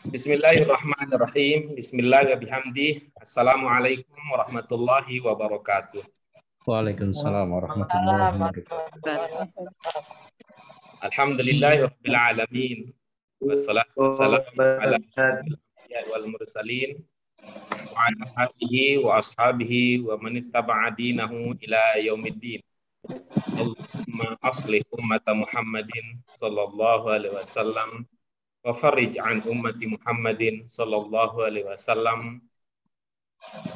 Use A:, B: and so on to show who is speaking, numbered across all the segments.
A: Bismillahirrahmanirrahim. Bismillahirrahmanirrahim. Assalamualaikum warahmatullahi wabarakatuh.
B: Waalaikumsalam warahmatullahi wabarakatuh.
A: Alhamdulillahirabbil alamin. Wassalatu wassalamu ala asyrofil anbiya'i wal mursalin wa ala alihi wa ashabihi wa man ittaba'a dinahu ila yaumiddin. Allahumma aslih ummata Muhammadin sallallahu alaihi wasallam wa farij an ummati Muhammadin sallallahu alaihi wasallam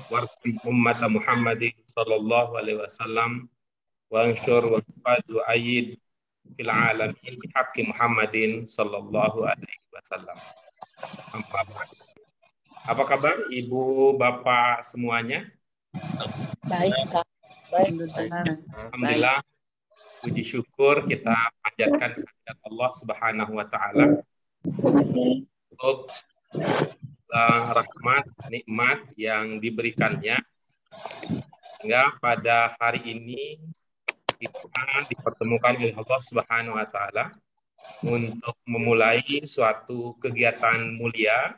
A: warham ummata Muhammadin sallallahu alaihi wasallam wa ansyur wa faz wa ayyid fil alamin bihaqqi Muhammadin sallallahu alaihi wasallam. Apa kabar Ibu Bapak semuanya?
C: Baik, Kak. Baik.
A: Alhamdulillah, puji syukur kita panjatkan kehadirat Allah Subhanahu wa taala untuk rahmat, nikmat yang diberikannya, sehingga pada hari ini kita dipertemukan oleh Allah Subhanahu wa taala untuk memulai suatu kegiatan mulia,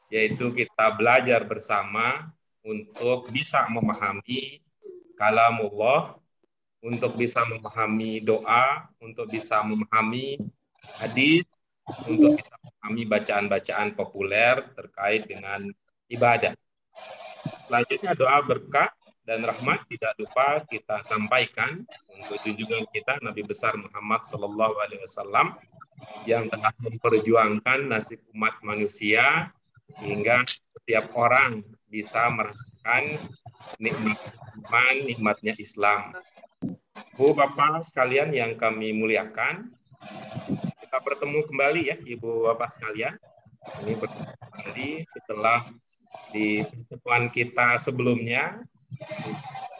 A: yaitu kita belajar bersama untuk bisa memahami kalamullah, untuk bisa memahami doa, untuk bisa memahami hadis, untuk bisa memahami bacaan-bacaan populer terkait dengan ibadah. Selanjutnya doa berkah dan rahmat tidak lupa kita sampaikan untuk junjungan kita Nabi besar Muhammad sallallahu alaihi wasallam yang telah memperjuangkan nasib umat manusia hingga setiap orang bisa merasakan nikmat iman, nikmatnya Islam. Bu Bapak sekalian yang kami muliakan, kita bertemu kembali ya Ibu Bapak sekalian. Ini bertemu kembali setelah di pertemuan kita sebelumnya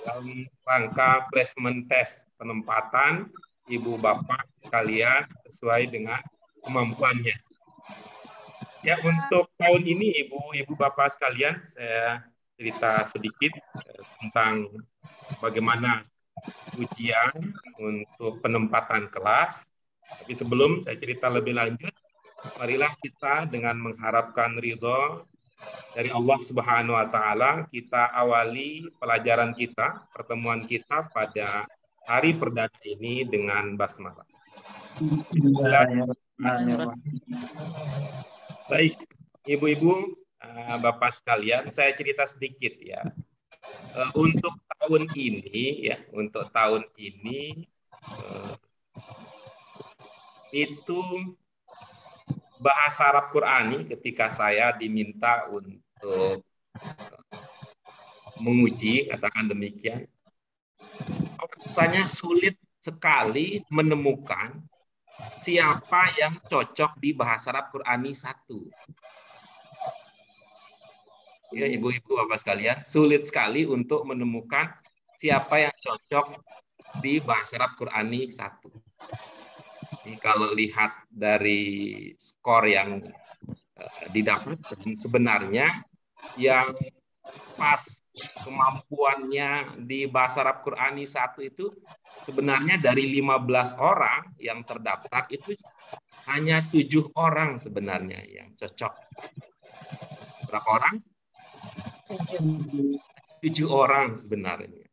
A: dalam rangka placement test penempatan Ibu Bapak sekalian sesuai dengan kemampuannya. Ya, untuk tahun ini Ibu Bapak sekalian, saya cerita sedikit tentang bagaimana ujian untuk penempatan kelas. Tapi sebelum saya cerita lebih lanjut, marilah kita dengan mengharapkan ridho dari Allah Subhanahu wa taala, kita awali pelajaran kita, pertemuan kita pada hari perdana ini dengan basmalah. Baik, Ibu-ibu, Bapak sekalian, saya cerita sedikit ya. Untuk tahun ini ya, itu bahasa Arab Qurani ketika saya diminta untuk menguji, katakan demikian, rasanya sulit sekali menemukan siapa yang cocok di bahasa Arab Qurani 1. Ya, Ibu-ibu Bapak sekalian, sulit sekali untuk menemukan siapa yang cocok di bahasa Arab Qurani 1. Ini kalau lihat dari skor yang didapat, sebenarnya yang pas kemampuannya di bahasa Arab Qurani 1 itu sebenarnya dari 15 orang yang terdaftar itu hanya 7 orang sebenarnya yang cocok. Berapa orang? 7 orang sebenarnya.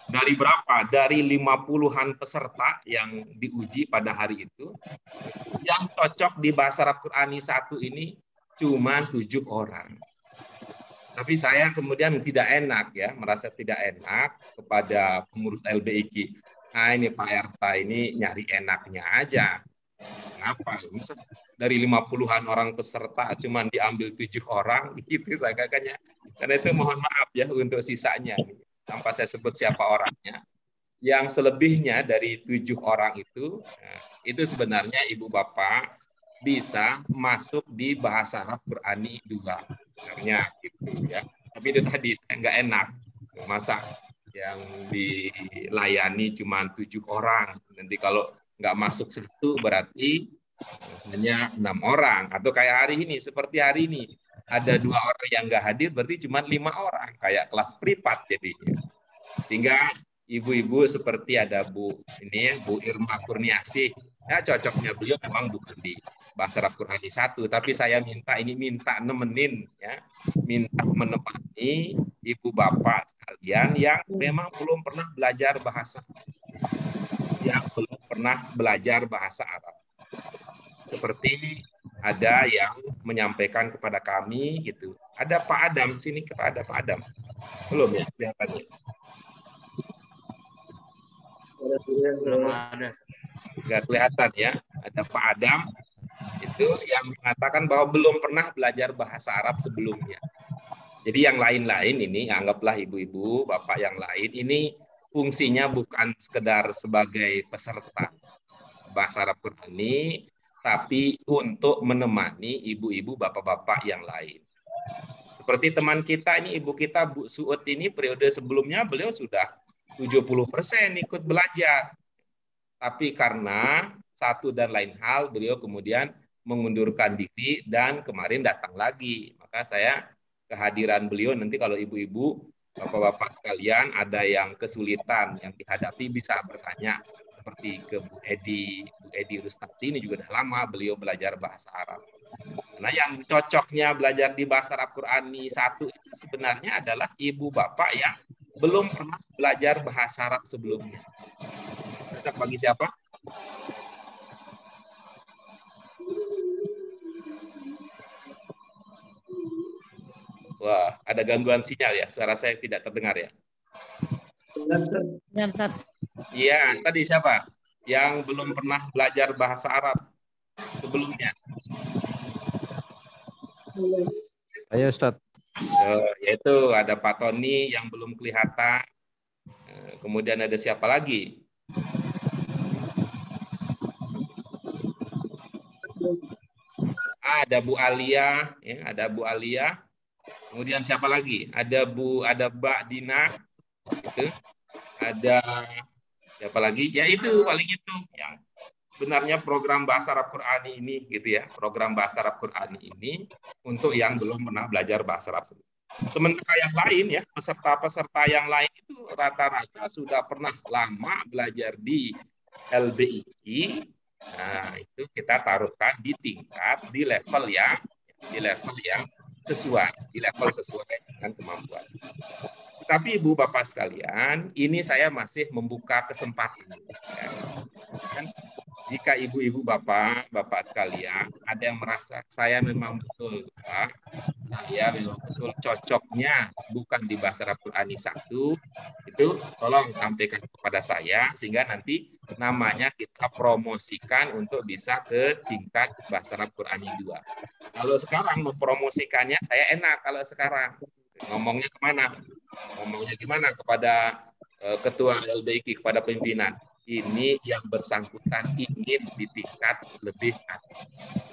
A: Dari berapa? Dari 50-an peserta yang diuji pada hari itu, yang cocok di bahasa Arab Qurani 1 ini cuma 7 orang. Tapi saya kemudian tidak enak ya, merasa tidak enak kepada pengurus LBIQ. Nah ini Pak Erta ini nyari enaknya aja. Kenapa? Masa dari 50-an orang peserta cuma diambil 7 orang gitu saya kakaknya. Karena itu mohon maaf ya untuk sisanya tanpa saya sebut siapa orangnya. Yang selebihnya dari 7 orang itu sebenarnya Ibu Bapak bisa masuk di bahasa Arab Qurani 2. Sebenarnya gitu ya. Tapi itu tadi saya nggak enak. Masa yang dilayani cuma 7 orang. Nanti kalau nggak masuk 1 berarti hanya 6 orang. Atau kayak hari ini, seperti hari ini. Ada 2 orang yang nggak hadir berarti cuma 5 orang. Kayak kelas privat jadinya. Sehingga ibu-ibu seperti ada Bu ini ya, Bu Irma Kurniasih. Ya cocoknya beliau memang bukan di Bahasa Arab Qurani 1, tapi saya minta nemenin ya, minta menemani ibu bapak sekalian yang memang belum pernah belajar bahasa Arab. Seperti ada yang menyampaikan kepada kami gitu. Ada Pak Adam, sini ada Pak Adam. Belum ya kelihatannya.
D: Belum ada.
A: Nggak kelihatan ya. Ada Pak Adam itu yang mengatakan bahwa belum pernah belajar bahasa Arab sebelumnya. Jadi yang lain-lain ini, anggaplah ibu-ibu, bapak yang lain, ini fungsinya bukan sekedar sebagai peserta bahasa Arab Qurani, tapi untuk menemani ibu-ibu, bapak-bapak yang lain. Seperti teman kita ini, ibu kita Bu Suud ini periode sebelumnya beliau sudah 70% ikut belajar. Tapi karena satu dan lain hal, beliau kemudian mengundurkan diri dan kemarin datang lagi. Maka saya kehadiran beliau nanti kalau ibu-ibu, bapak-bapak sekalian ada yang kesulitan yang dihadapi bisa bertanya seperti ke Bu Edi Rustati ini juga sudah lama beliau belajar bahasa Arab. Nah yang cocoknya belajar di bahasa Arab Qurani 1 itu sebenarnya adalah ibu bapak yang belum pernah belajar bahasa Arab sebelumnya. Cocok bagi siapa? Wah, ada gangguan sinyal ya. Suara saya tidak terdengar ya. Iya, tadi siapa? Yang belum pernah belajar bahasa Arab sebelumnya.
B: Ayo Ustaz.
A: Yaitu ada Pak Tony yang belum kelihatan. Kemudian ada siapa lagi? Ada Bu Alia, ya, ada Bu Alia. Kemudian siapa lagi? Ada Mbak Dina, gitu. Ada siapa lagi? Ya itu paling itu. Ya. Sebenarnya program bahasa Arab Qurani ini, gitu ya. Program bahasa Arab Qurani ini untuk yang belum pernah belajar bahasa Arab. Sementara yang lain ya, peserta-peserta yang lain itu rata-rata sudah pernah lama belajar di LBII. Nah, itu kita taruhkan di level yang sesuai, di level sesuai dengan kemampuan. Tapi Ibu Bapak sekalian, ini saya masih membuka kesempatan. Ya, jika ibu-ibu bapak sekalian ada yang merasa saya memang betul Pak, saya memang betul cocoknya bukan di bahasa Arab Qurani 1, itu tolong sampaikan kepada saya sehingga nanti namanya kita promosikan untuk bisa ke tingkat bahasa Arab Qurani 2. Kalau sekarang mempromosikannya saya enak kalau sekarang. Ngomongnya kemana? Ngomongnya gimana kepada ketua LBIQ, kepada pimpinan? Ini yang bersangkutan ingin di tingkat lebih atas.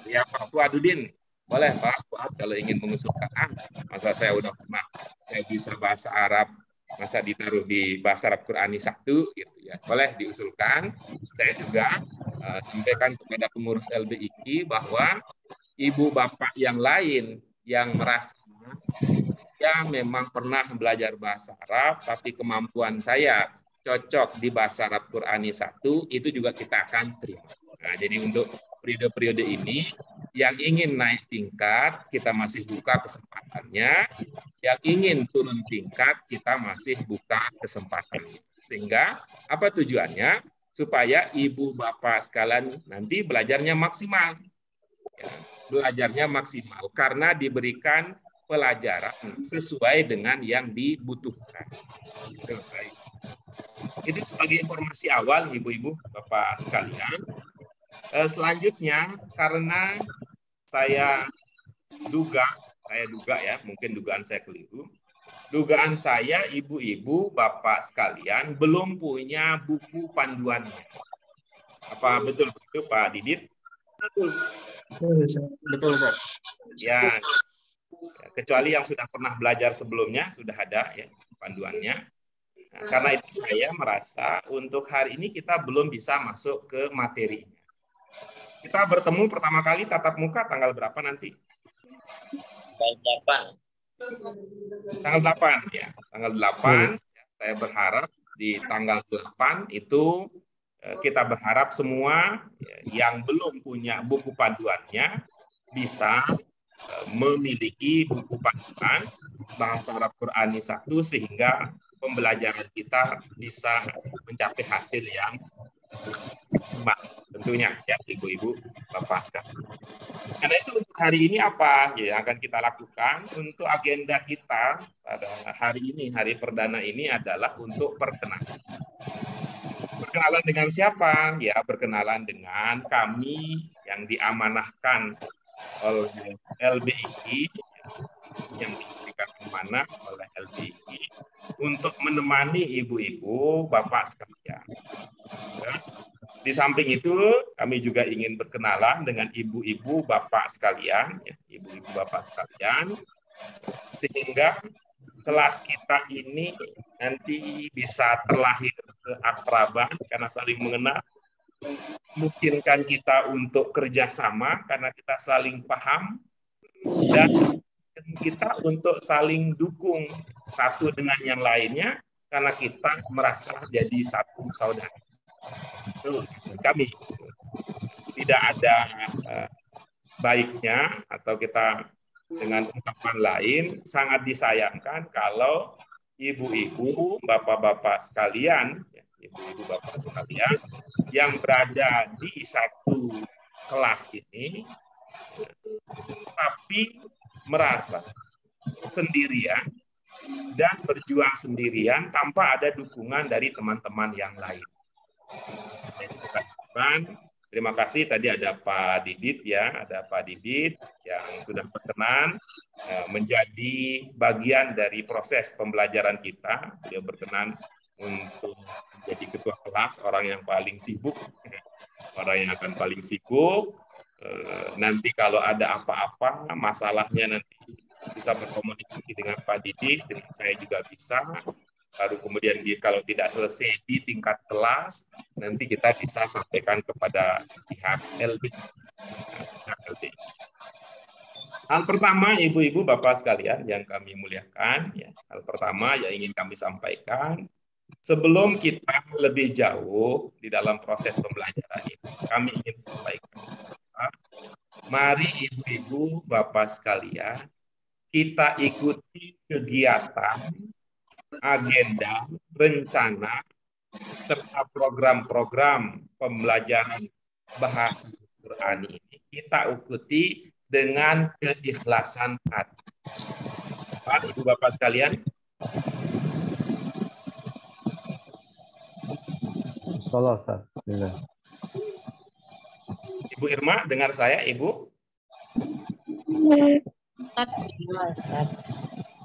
A: Ya Pak Fuadudin, boleh Pak Fuad kalau ingin mengusulkan, masa saya udah pernah saya bisa bahasa Arab, masa ditaruh di bahasa Arab Qurani 1, gitu ya. Boleh diusulkan. Saya juga sampaikan kepada pengurus LBIQ bahwa ibu bapak yang lain yang merasa ya memang pernah belajar bahasa Arab, tapi kemampuan saya cocok di bahasa Arab Qurani 1, itu juga kita akan terima. Nah, jadi untuk periode-periode ini, yang ingin naik tingkat, kita masih buka kesempatannya. Yang ingin turun tingkat, kita masih buka kesempatannya. Sehingga, apa tujuannya? Supaya ibu bapak sekalian nanti belajarnya maksimal. Ya, belajarnya maksimal, karena diberikan pelajaran sesuai dengan yang dibutuhkan. Itu sebagai informasi awal, ibu-ibu, bapak sekalian. Selanjutnya, karena saya duga ya, mungkin dugaan saya keliru. Dugaan saya, ibu-ibu, bapak sekalian, belum punya buku panduannya. Apa betul begitu, Pak Didit?
D: Betul, Ustaz.
A: Ya, kecuali yang sudah pernah belajar sebelumnya sudah ada ya panduannya. Nah, karena itu saya merasa untuk hari ini kita belum bisa masuk ke materinya. Kita bertemu pertama kali tatap muka tanggal berapa nanti?
D: Tanggal 8.
A: Tanggal 8 ya. Tanggal 8 saya berharap di tanggal 8 itu kita berharap semua yang belum punya buku panduannya bisa memiliki buku panduan bahasa Arab Qurani 1 sehingga pembelajaran kita bisa mencapai hasil yang tentunya ya ibu-ibu bapak sekalian. Karena itu untuk hari ini apa yang akan kita lakukan? Untuk agenda kita pada hari ini, hari perdana ini adalah untuk perkenalan. Perkenalan dengan siapa? Ya, perkenalan dengan kami yang diamanahkan oleh LBII, yang diberikan amanah oleh LBII untuk menemani ibu-ibu bapak sekalian. Ya. Di samping itu, kami juga ingin berkenalan dengan ibu-ibu bapak sekalian, ya, ibu-ibu bapak sekalian, sehingga kelas kita ini nanti bisa terlahir keakraban karena saling mengenal, memungkinkan kita untuk kerjasama karena kita saling paham, dan kita untuk saling dukung satu dengan yang lainnya karena kita merasa jadi satu saudara. Kami tidak ada baiknya atau kita dengan ungkapan lain sangat disayangkan kalau ibu-ibu, bapak-bapak sekalian, ibu-ibu bapak sekalian yang berada di satu kelas ini tapi merasa sendirian dan berjuang sendirian tanpa ada dukungan dari teman-teman yang lain. Terima kasih tadi ada Pak Didit ya, ada Pak Didit yang sudah berkenan menjadi bagian dari proses pembelajaran kita. Dia berkenan untuk menjadi ketua kelas, orang yang paling sibuk, orang yang akan paling sibuk. Nanti kalau ada apa-apa masalahnya nanti bisa berkomunikasi dengan Pak Didit, dengan saya juga bisa. Baru kemudian kalau tidak selesai di tingkat kelas, nanti kita bisa sampaikan kepada pihak LB. Hal pertama, ibu-ibu, bapak sekalian yang kami muliakan, ya, hal pertama yang ingin kami sampaikan, sebelum kita lebih jauh di dalam proses pembelajaran ini, kami ingin sampaikan, mari ibu-ibu, bapak sekalian, kita ikuti kegiatan, agenda, rencana, serta program-program pembelajaran bahasa Quran ini kita ikuti dengan keikhlasan hati. Pak, Ibu Bapak sekalian.
B: Salah, Ustaz.
A: Ibu Irma, dengar saya, Ibu?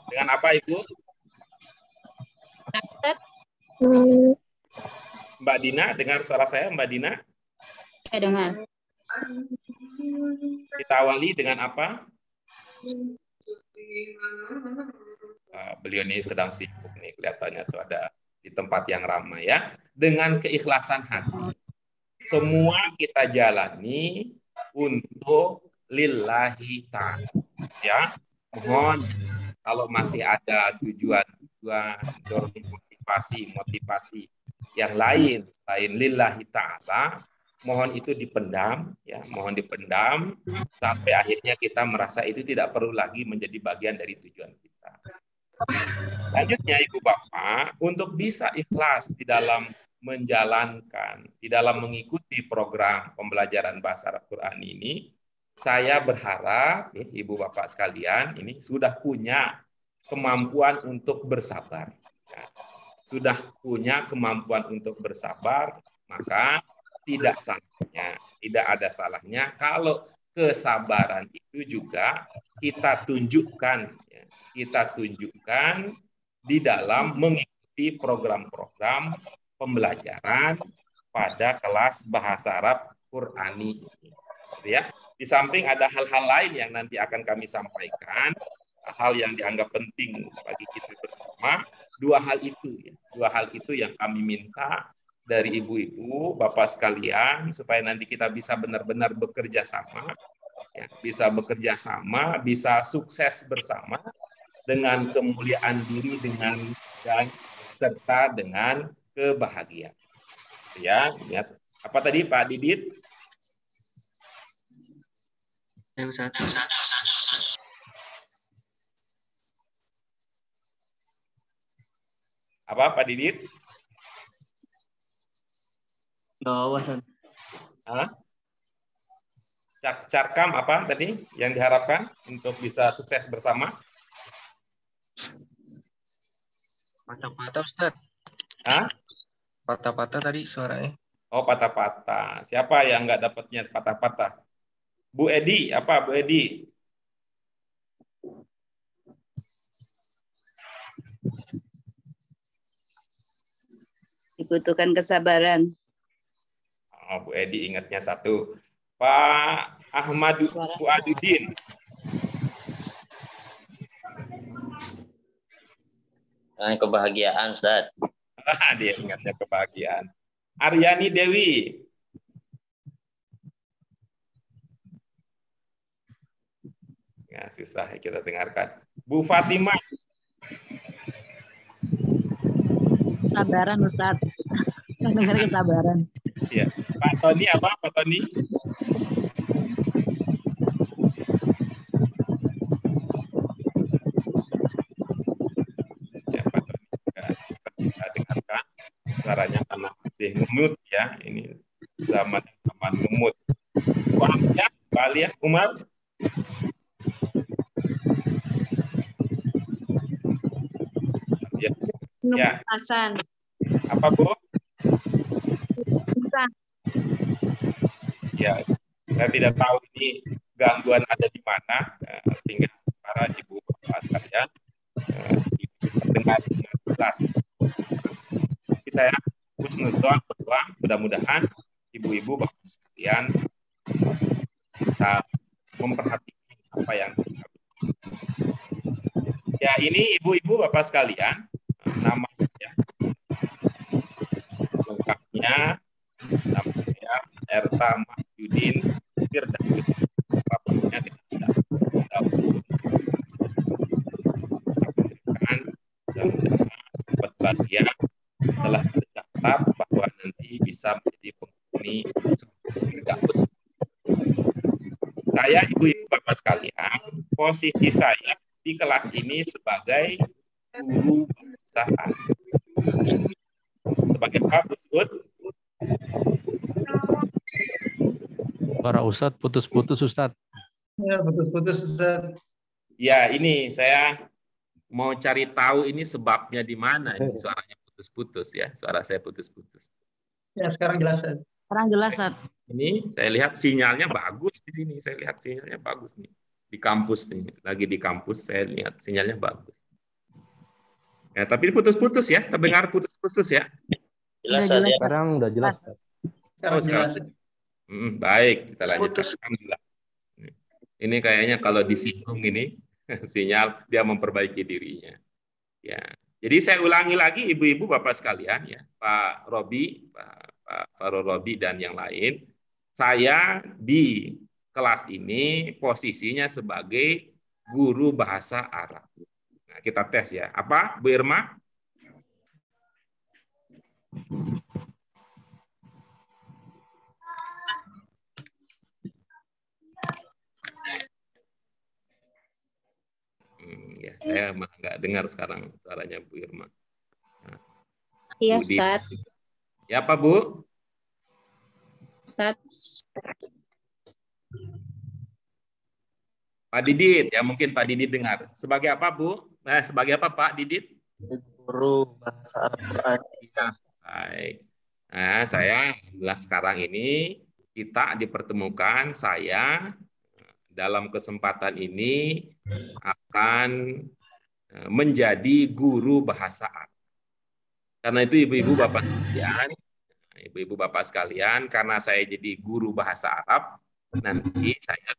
A: Dengan apa, Ibu? Mbak Dina, dengar suara saya, Mbak Dina?
C: Ya, dengar.
A: Kita awali dengan apa? Beliau ini sedang sibuk nih, kelihatannya tuh ada di tempat yang ramai ya. Dengan keikhlasan hati, semua kita jalani untuk lillahi ta'ala. Ya, mohon kalau masih ada tujuan-tujuan, motivasi yang lain selain lillahi ta'ala, mohon itu dipendam, ya, mohon dipendam sampai akhirnya kita merasa itu tidak perlu lagi menjadi bagian dari tujuan kita. Selanjutnya, Ibu Bapak, untuk bisa ikhlas di dalam menjalankan, di dalam mengikuti program pembelajaran bahasa Arab Quran ini, saya berharap, ya, Ibu Bapak sekalian, ini sudah punya kemampuan untuk bersabar. Ya. Sudah punya kemampuan untuk bersabar, maka tidak ada salahnya kalau kesabaran itu juga kita tunjukkan, ya, kita tunjukkan di dalam mengikuti program-program pembelajaran pada kelas bahasa Arab Qurani ini. Ya, di samping ada hal-hal lain yang nanti akan kami sampaikan, hal yang dianggap penting bagi kita bersama. Dua hal itu yang kami minta dari ibu-ibu, bapak sekalian, supaya nanti kita bisa benar-benar bekerja sama, ya, bisa sukses bersama dengan kemuliaan diri, serta dengan kebahagiaan. Ya, lihat. Apa tadi Pak Didit?
D: Ya, Ustaz.
A: Apa Pak Didit?
D: Ustaz.
A: Hah? Carkam apa tadi yang diharapkan untuk bisa sukses bersama?
D: Patah-patah, Ustaz.
A: Hah?
D: Patah-patah tadi suaranya.
A: Oh, patah-patah. Siapa yang nggak dapatnya patah-patah? Bu Edi, apa Bu Edi?
C: Dibutuhkan kesabaran.
A: Oh, Bu Edi ingatnya satu. Pak Ahmad Fuadudin.
E: Kebahagiaan, Ustaz.
A: Dia ingatnya kebahagiaan. Aryani Dewi. Ya, susah kita dengarkan. Bu Fatimah.
F: Kesabaran, Ustaz. Saya dengar kesabaran.
A: Ya. Pak Tony apa? Pak Tony? Ya, Pak Tony juga bisa kita dengarkan suaranya karena masih ngemut ya. Ini zaman ngemut. Bu Alia Umar. Ya. Ya.
G: Hasan.
A: Apa Bu?
G: Bisa.
A: Ya, saya tidak tahu ini gangguan ada di mana sehingga para ibu bapak sekalian terdengar dengan jelas. Tapi saya husnuzon berdoa mudah-mudahan ibu-ibu bapak sekalian bisa memperhatikan apa yang ya ini ibu-ibu bapak sekalian, nama saya lengkapnya nama saya Erta Mahyudin Firdaus. Rapatnya tidak mudah-mudahan berbahagia telah tercatat bahwa nanti bisa menjadi penghuni Firdaus. Saya ibu-ibu bapak sekalian, posisi saya di kelas ini sebagai guru bahasa Arab. Sebagai apa, Ustaz?
B: Para Ustadz putus-putus, Ustadz.
H: Ya, putus-putus, Ustaz.
A: Ya, ini saya mau cari tahu ini sebabnya di mana ini suaranya putus-putus ya. Suara saya putus-putus.
H: Ya, sekarang jelas, Ustaz.
F: Sekarang jelas, Ustaz.
A: Ini saya lihat sinyalnya bagus di sini. Saya lihat sinyalnya bagus nih. Di kampus nih. Lagi di kampus saya lihat sinyalnya bagus. Ya, tapi putus-putus ya. Terdengar putus-putus ya.
E: Jelas,
F: Udah
E: Ustaz. Ya.
B: Sekarang udah jelas, Ustadz.
H: Sekarang
A: sekarang.
H: jelas.
A: Baik, kita lanjutkan. Alhamdulillah. Ini kayaknya kalau disinggung ini sinyal dia memperbaiki dirinya. Ya. Jadi saya ulangi lagi ibu-ibu bapak sekalian ya, Pak Robi, Pak Farul Robi dan yang lain. Saya di kelas ini posisinya sebagai guru bahasa Arab. Nah, kita tes ya. Apa, Bu Irma? Ya, saya malah nggak dengar sekarang suaranya Bu Irma. Nah,
G: Iya,
A: Bu Didi.
G: Ustaz.
A: Ya, Pak Bu?
G: Ustaz.
A: Pak Didit, ya mungkin Pak Didit dengar. Sebagai apa, Bu? Nah, sebagai apa, Pak Didit?
D: Guru bahasa Arab.
A: Ya, baik. Nah, saya sekarang ini kita dipertemukan saya dalam kesempatan ini akan menjadi guru bahasa Arab. Karena itu ibu-ibu bapak sekalian, karena saya jadi guru bahasa Arab, nanti saya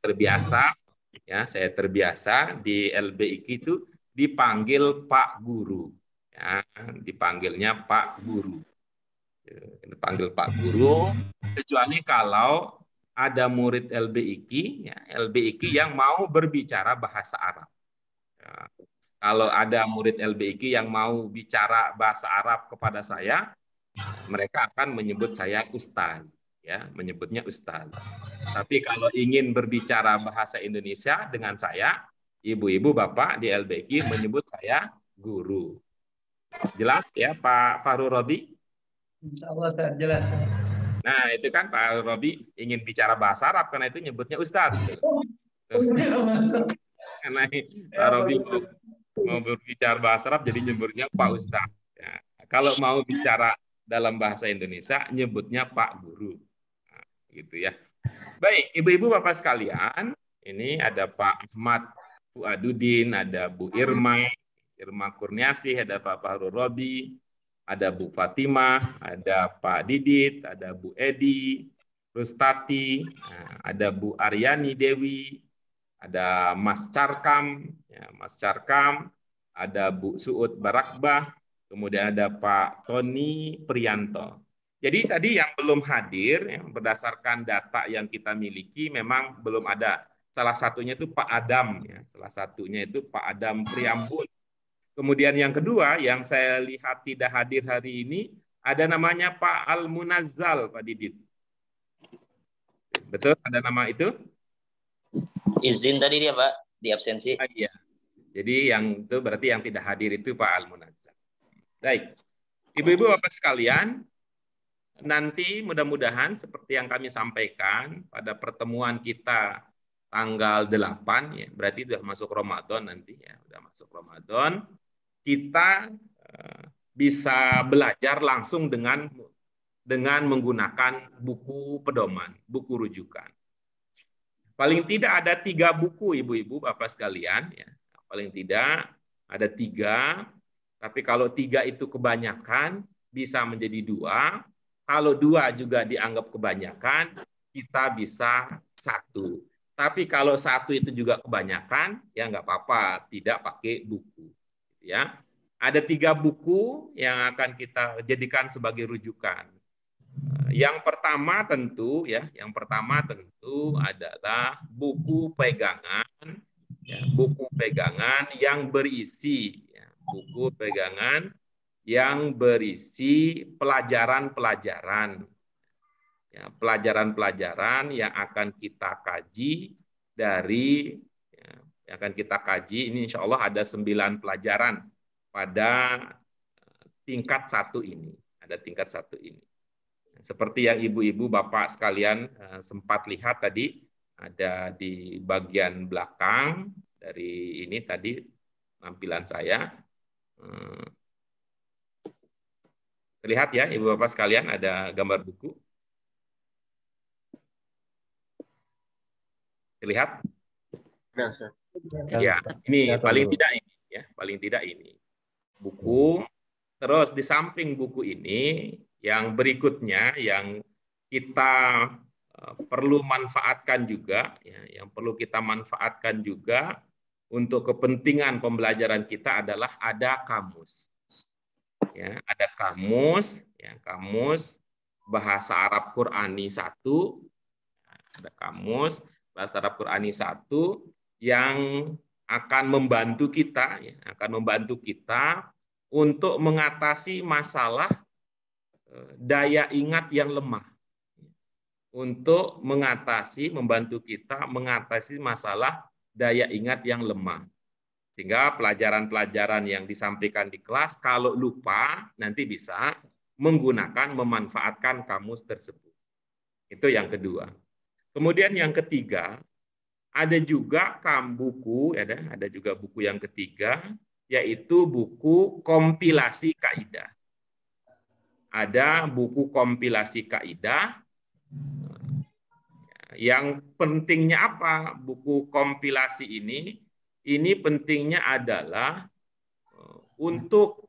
A: terbiasa di LBIK itu dipanggil Pak Guru. Ya, dipanggilnya Pak Guru. Dipanggil Pak Guru, kecuali kalau ada murid LBIK, ya, LBIK yang mau berbicara bahasa Arab. Ya, kalau ada murid LBIK yang mau bicara bahasa Arab kepada saya, mereka akan menyebut saya Ustaz, ya, menyebutnya Ustaz. Tapi kalau ingin berbicara bahasa Indonesia dengan saya, ibu-ibu, bapak di LBQ menyebut saya guru. Jelas ya Pak Fahru Robi?
H: Insya Allah Ustaz, jelas.
A: Nah, itu kan Pak Robi ingin bicara bahasa Arab, karena itu nyebutnya Ustadz. Karena Pak Robi mau berbicara bahasa Arab, jadi nyebutnya Pak Ustadz. Ya. Kalau mau bicara dalam bahasa Indonesia, nyebutnya Pak Guru. Nah, gitu ya. Baik, ibu-ibu, bapak sekalian, ini ada Pak Ahmad Fuadudin, ada Bu Irma Kurniasih, ada Pak Fahru Robi, ada Bu Fatimah, ada Pak Didit, ada Bu Edi, Rustati, ada Bu Aryani Dewi, ada Mas Carkam, ya, Mas Carkam, ada Bu Suud Barakbah, kemudian ada Pak Tony Prianto. Jadi tadi yang belum hadir, ya, berdasarkan data yang kita miliki, memang belum ada. Salah satunya itu Pak Adam, ya. Salah satunya itu Pak Adam Priambun. Kemudian yang kedua, yang saya lihat tidak hadir hari ini, ada namanya Pak Al-Munazzal, Pak Didit. Betul, ada nama itu?
E: Izin tadi dia, Pak, di absensi.
A: Iya. Jadi yang itu berarti yang tidak hadir itu Pak Al-Munazzal. Baik. Ibu-ibu, bapak sekalian, nanti mudah-mudahan seperti yang kami sampaikan pada pertemuan kita tanggal 8, ya, berarti sudah masuk Ramadan nanti, ya, sudah masuk Ramadan, kita bisa belajar langsung dengan menggunakan buku pedoman, buku rujukan. Paling tidak ada 3 buku, ibu-ibu, bapak sekalian, ya. Paling tidak ada 3, tapi kalau 3 itu kebanyakan, bisa menjadi 2. Kalau 2 juga dianggap kebanyakan, kita bisa 1. Tapi kalau 1 itu juga kebanyakan, ya nggak apa-apa, tidak pakai buku. Ya, ada 3 buku yang akan kita jadikan sebagai rujukan. Yang pertama tentu, ya, yang pertama tentu adalah buku pegangan, ya, buku pegangan yang berisi, ya, buku pegangan yang berisi pelajaran-pelajaran, ya, pelajaran-pelajaran yang akan kita kaji dari, ya, yang akan kita kaji ini insya Allah ada 9 pelajaran pada tingkat 1 ini, ada tingkat 1 ini. Seperti yang ibu-ibu bapak sekalian sempat lihat tadi, ada di bagian belakang dari ini tadi tampilan saya. Terlihat ya ibu bapak sekalian, ada gambar buku. Terlihat? Ya, ini paling tidak ini, ya, paling tidak ini buku. Terus di samping buku ini, yang berikutnya yang kita perlu manfaatkan juga, ya, yang perlu kita manfaatkan juga untuk kepentingan pembelajaran kita adalah ada kamus. Ya, ada kamus, ya, kamus bahasa Arab Qur'ani 1, ada kamus bahasa Arab Qur'ani 1 yang akan membantu kita, ya, akan membantu kita untuk mengatasi masalah daya ingat yang lemah, untuk membantu kita mengatasi masalah daya ingat yang lemah. Sehingga pelajaran-pelajaran yang disampaikan di kelas, kalau lupa, nanti bisa memanfaatkan kamus tersebut. Itu yang kedua. Kemudian yang ketiga, ada juga buku, ada juga buku yang ketiga, yaitu buku kompilasi kaidah. Ada buku kompilasi kaidah. Yang pentingnya apa? Buku kompilasi ini pentingnya adalah untuk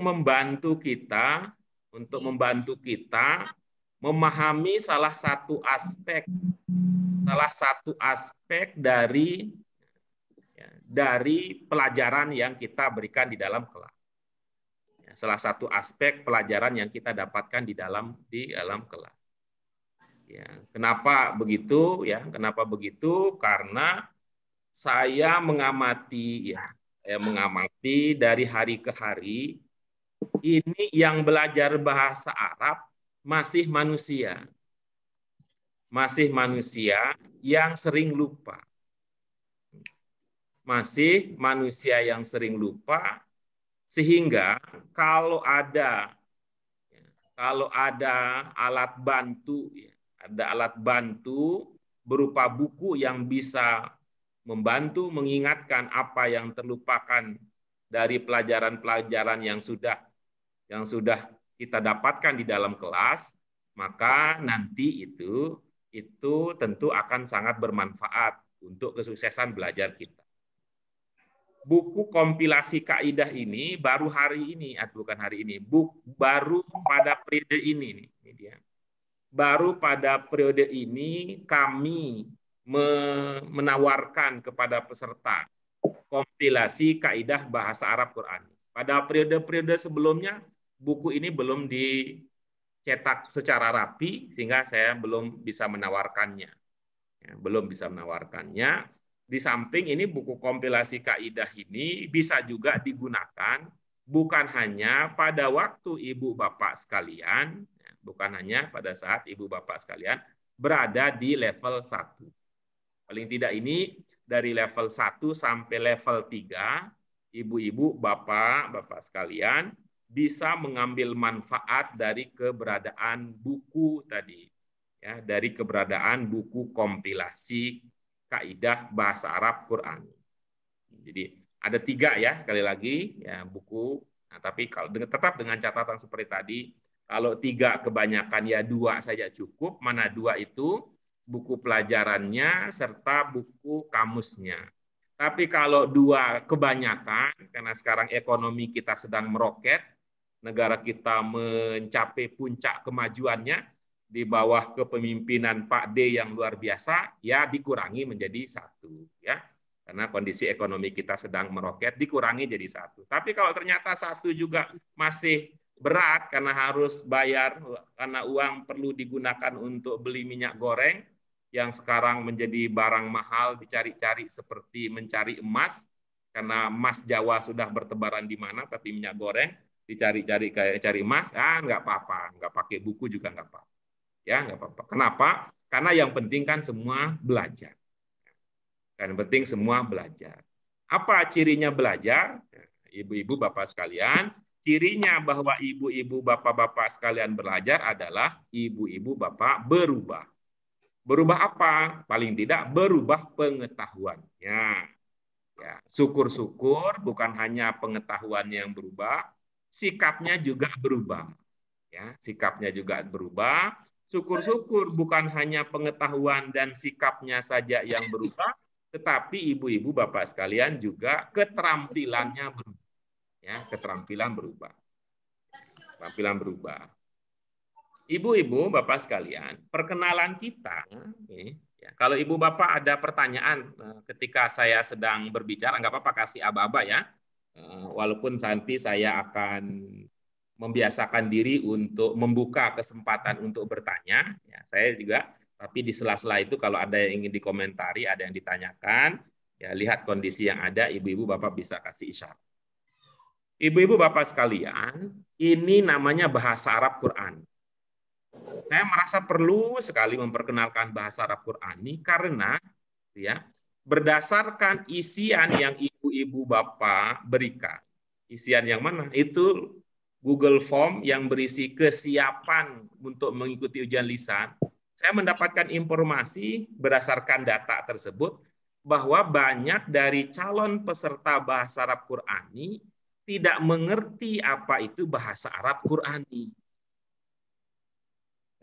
A: membantu kita memahami salah satu aspek dari pelajaran yang kita berikan di dalam kelas. Salah satu aspek pelajaran yang kita dapatkan di dalam kelas. Ya, kenapa begitu? Ya, kenapa begitu? Karena saya mengamati dari hari ke hari, ini yang belajar bahasa Arab masih manusia. Masih manusia yang sering lupa. Masih manusia yang sering lupa, sehingga kalau ada alat bantu, berupa buku yang bisa membantu mengingatkan apa yang terlupakan dari pelajaran-pelajaran yang sudah kita dapatkan di dalam kelas, maka nanti itu tentu akan sangat bermanfaat untuk kesuksesan belajar kita. Buku kompilasi kaidah ini baru hari ini, bukan hari ini, baru pada periode ini dia. Baru pada periode ini kami menawarkan kepada peserta kompilasi kaidah bahasa Arab Quran. Pada periode-periode sebelumnya buku ini belum dicetak secara rapi sehingga saya belum bisa menawarkannya. Belum bisa menawarkannya. Di samping ini buku kompilasi kaidah ini bisa juga digunakan bukan hanya pada waktu ibu bapak sekalian, bukan hanya pada saat ibu bapak sekalian berada di level 1. Paling tidak ini dari level 1 sampai level 3, ibu-ibu, bapak-bapak sekalian bisa mengambil manfaat dari keberadaan buku tadi. Ya, dari keberadaan buku kompilasi kaidah bahasa Arab Quran. Jadi ada 3 ya, sekali lagi ya buku. Nah, tapi kalau tetap dengan catatan seperti tadi, kalau 3 kebanyakan ya 2 saja cukup. Mana 2 itu? Buku pelajarannya serta buku kamusnya. Tapi kalau 2 kebanyakan, karena sekarang ekonomi kita sedang meroket, negara kita mencapai puncak kemajuannya di bawah kepemimpinan Pak D yang luar biasa, ya dikurangi menjadi 1 ya. Karena kondisi ekonomi kita sedang meroket, dikurangi jadi 1. Tapi kalau ternyata 1 juga masih berat karena harus bayar, karena uang perlu digunakan untuk beli minyak goreng yang sekarang menjadi barang mahal, dicari-cari seperti mencari emas, karena emas Jawa sudah bertebaran di mana, tapi minyak goreng dicari-cari kayak cari emas, nggak apa-apa, nggak pakai buku juga nggak apa-apa. Ya, nggak apa-apa. Kenapa? Karena yang penting kan semua belajar. Yang penting semua belajar. Apa cirinya belajar? Ibu-ibu, bapak sekalian, cirinya bahwa ibu-ibu, bapak-bapak sekalian belajar adalah ibu-ibu, bapak berubah. Berubah apa? Paling tidak berubah pengetahuannya. Ya, syukur-syukur bukan hanya pengetahuan yang berubah, sikapnya juga berubah. Ya, sikapnya juga berubah. Syukur-syukur bukan hanya pengetahuan dan sikapnya saja yang berubah, tetapi ibu-ibu, bapak sekalian juga keterampilannya berubah. Ya, keterampilan berubah. Keterampilan berubah. Ibu-ibu, bapak sekalian, perkenalan kita, ya, kalau ibu bapak ada pertanyaan ketika saya sedang berbicara, nggak apa-apa kasih aba-aba ya, walaupun nanti saya akan membiasakan diri untuk membuka kesempatan untuk bertanya, ya, saya juga, tapi di sela-sela itu kalau ada yang ingin dikomentari, ada yang ditanyakan, ya lihat kondisi yang ada, ibu-ibu bapak bisa kasih isyarat. Ibu-ibu bapak sekalian, ini namanya bahasa Arab Quran. Saya merasa perlu sekali memperkenalkan bahasa Arab Qurani karena ya berdasarkan isian yang ibu-ibu bapak berikan. Isian yang mana? Itu Google Form yang berisi kesiapan untuk mengikuti ujian lisan. Saya mendapatkan informasi berdasarkan data tersebut bahwa banyak dari calon peserta bahasa Arab Qurani tidak mengerti apa itu bahasa Arab Qurani.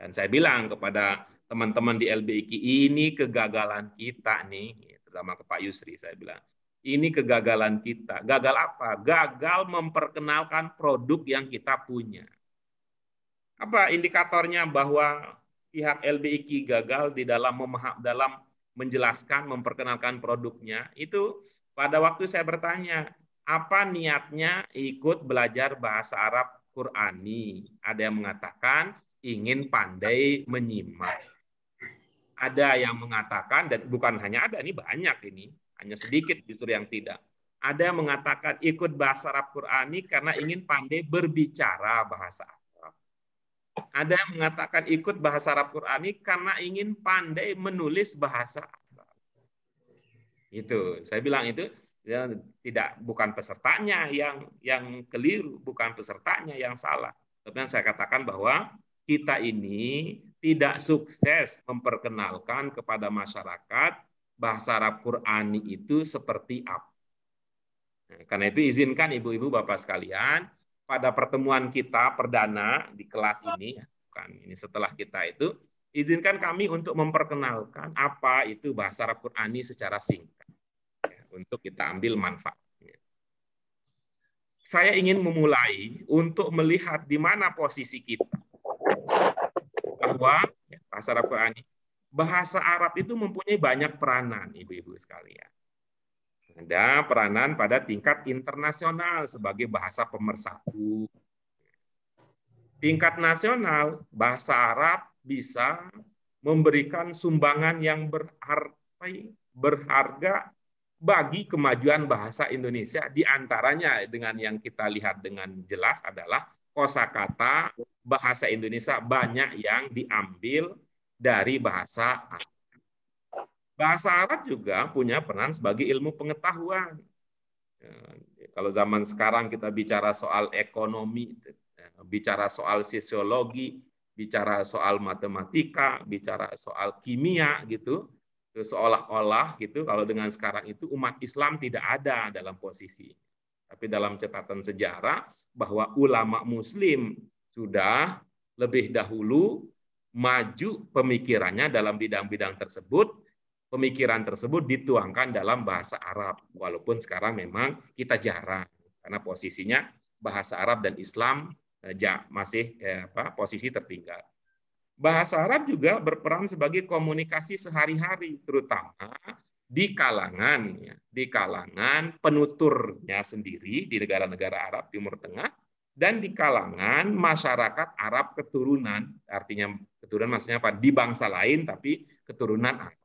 A: Dan saya bilang kepada teman-teman di LBIQ, ini kegagalan kita nih, terutama ke Pak Yusri, saya bilang, ini kegagalan kita. Gagal apa? Gagal memperkenalkan produk yang kita punya. Apa indikatornya bahwa pihak LBIQ gagal di dalam menjelaskan, memperkenalkan produknya? Itu pada waktu saya bertanya, apa niatnya ikut belajar bahasa Arab Qurani? Ada yang mengatakan, ingin pandai menyimak. Ada yang mengatakan, dan bukan hanya ada, ini banyak ini. hanya sedikit justru yang tidak. Ada yang mengatakan ikut bahasa Arab Qurani karena ingin pandai berbicara bahasa Arab. Ada yang mengatakan ikut bahasa Arab Qurani karena ingin pandai menulis bahasa Arab. Itu, saya bilang itu ya, bukan pesertanya yang keliru, bukan pesertanya yang salah. Tapi yang saya katakan bahwa kita ini tidak sukses memperkenalkan kepada masyarakat bahasa Arab Qurani itu seperti apa. Nah, karena itu izinkan ibu-ibu bapak sekalian pada pertemuan kita perdana di kelas ini, bukan ini setelah kita itu, izinkan kami untuk memperkenalkan apa itu bahasa Arab Qurani secara singkat ya, untuk kita ambil manfaatnya. Saya ingin memulai untuk melihat di mana posisi kita bahwa ya, bahasa Arab itu mempunyai banyak peranan, ibu-ibu sekalian. Ada peranan pada tingkat internasional sebagai bahasa pemersatu. Tingkat nasional, bahasa Arab bisa memberikan sumbangan yang berharga bagi kemajuan bahasa Indonesia. Di antaranya dengan yang kita lihat dengan jelas adalah kosakata bahasa Indonesia banyak yang diambil dari bahasa Arab. Bahasa Arab juga punya peran sebagai ilmu pengetahuan. Kalau zaman sekarang kita bicara soal ekonomi, bicara soal sosiologi, bicara soal matematika, bicara soal kimia gitu, seolah-olah gitu kalau dengan sekarang itu umat Islam tidak ada dalam posisi. Tapi dalam catatan sejarah bahwa ulama muslim sudah lebih dahulu maju pemikirannya dalam bidang-bidang tersebut. Pemikiran tersebut dituangkan dalam bahasa Arab, walaupun sekarang memang kita jarang karena posisinya bahasa Arab dan Islam masih posisi tertinggal. Bahasa Arab juga berperan sebagai komunikasi sehari-hari, terutama di kalangan penuturnya sendiri di negara-negara Arab Timur Tengah dan di kalangan masyarakat Arab keturunan, artinya keturunan maksudnya apa? Di bangsa lain tapi keturunan Arab.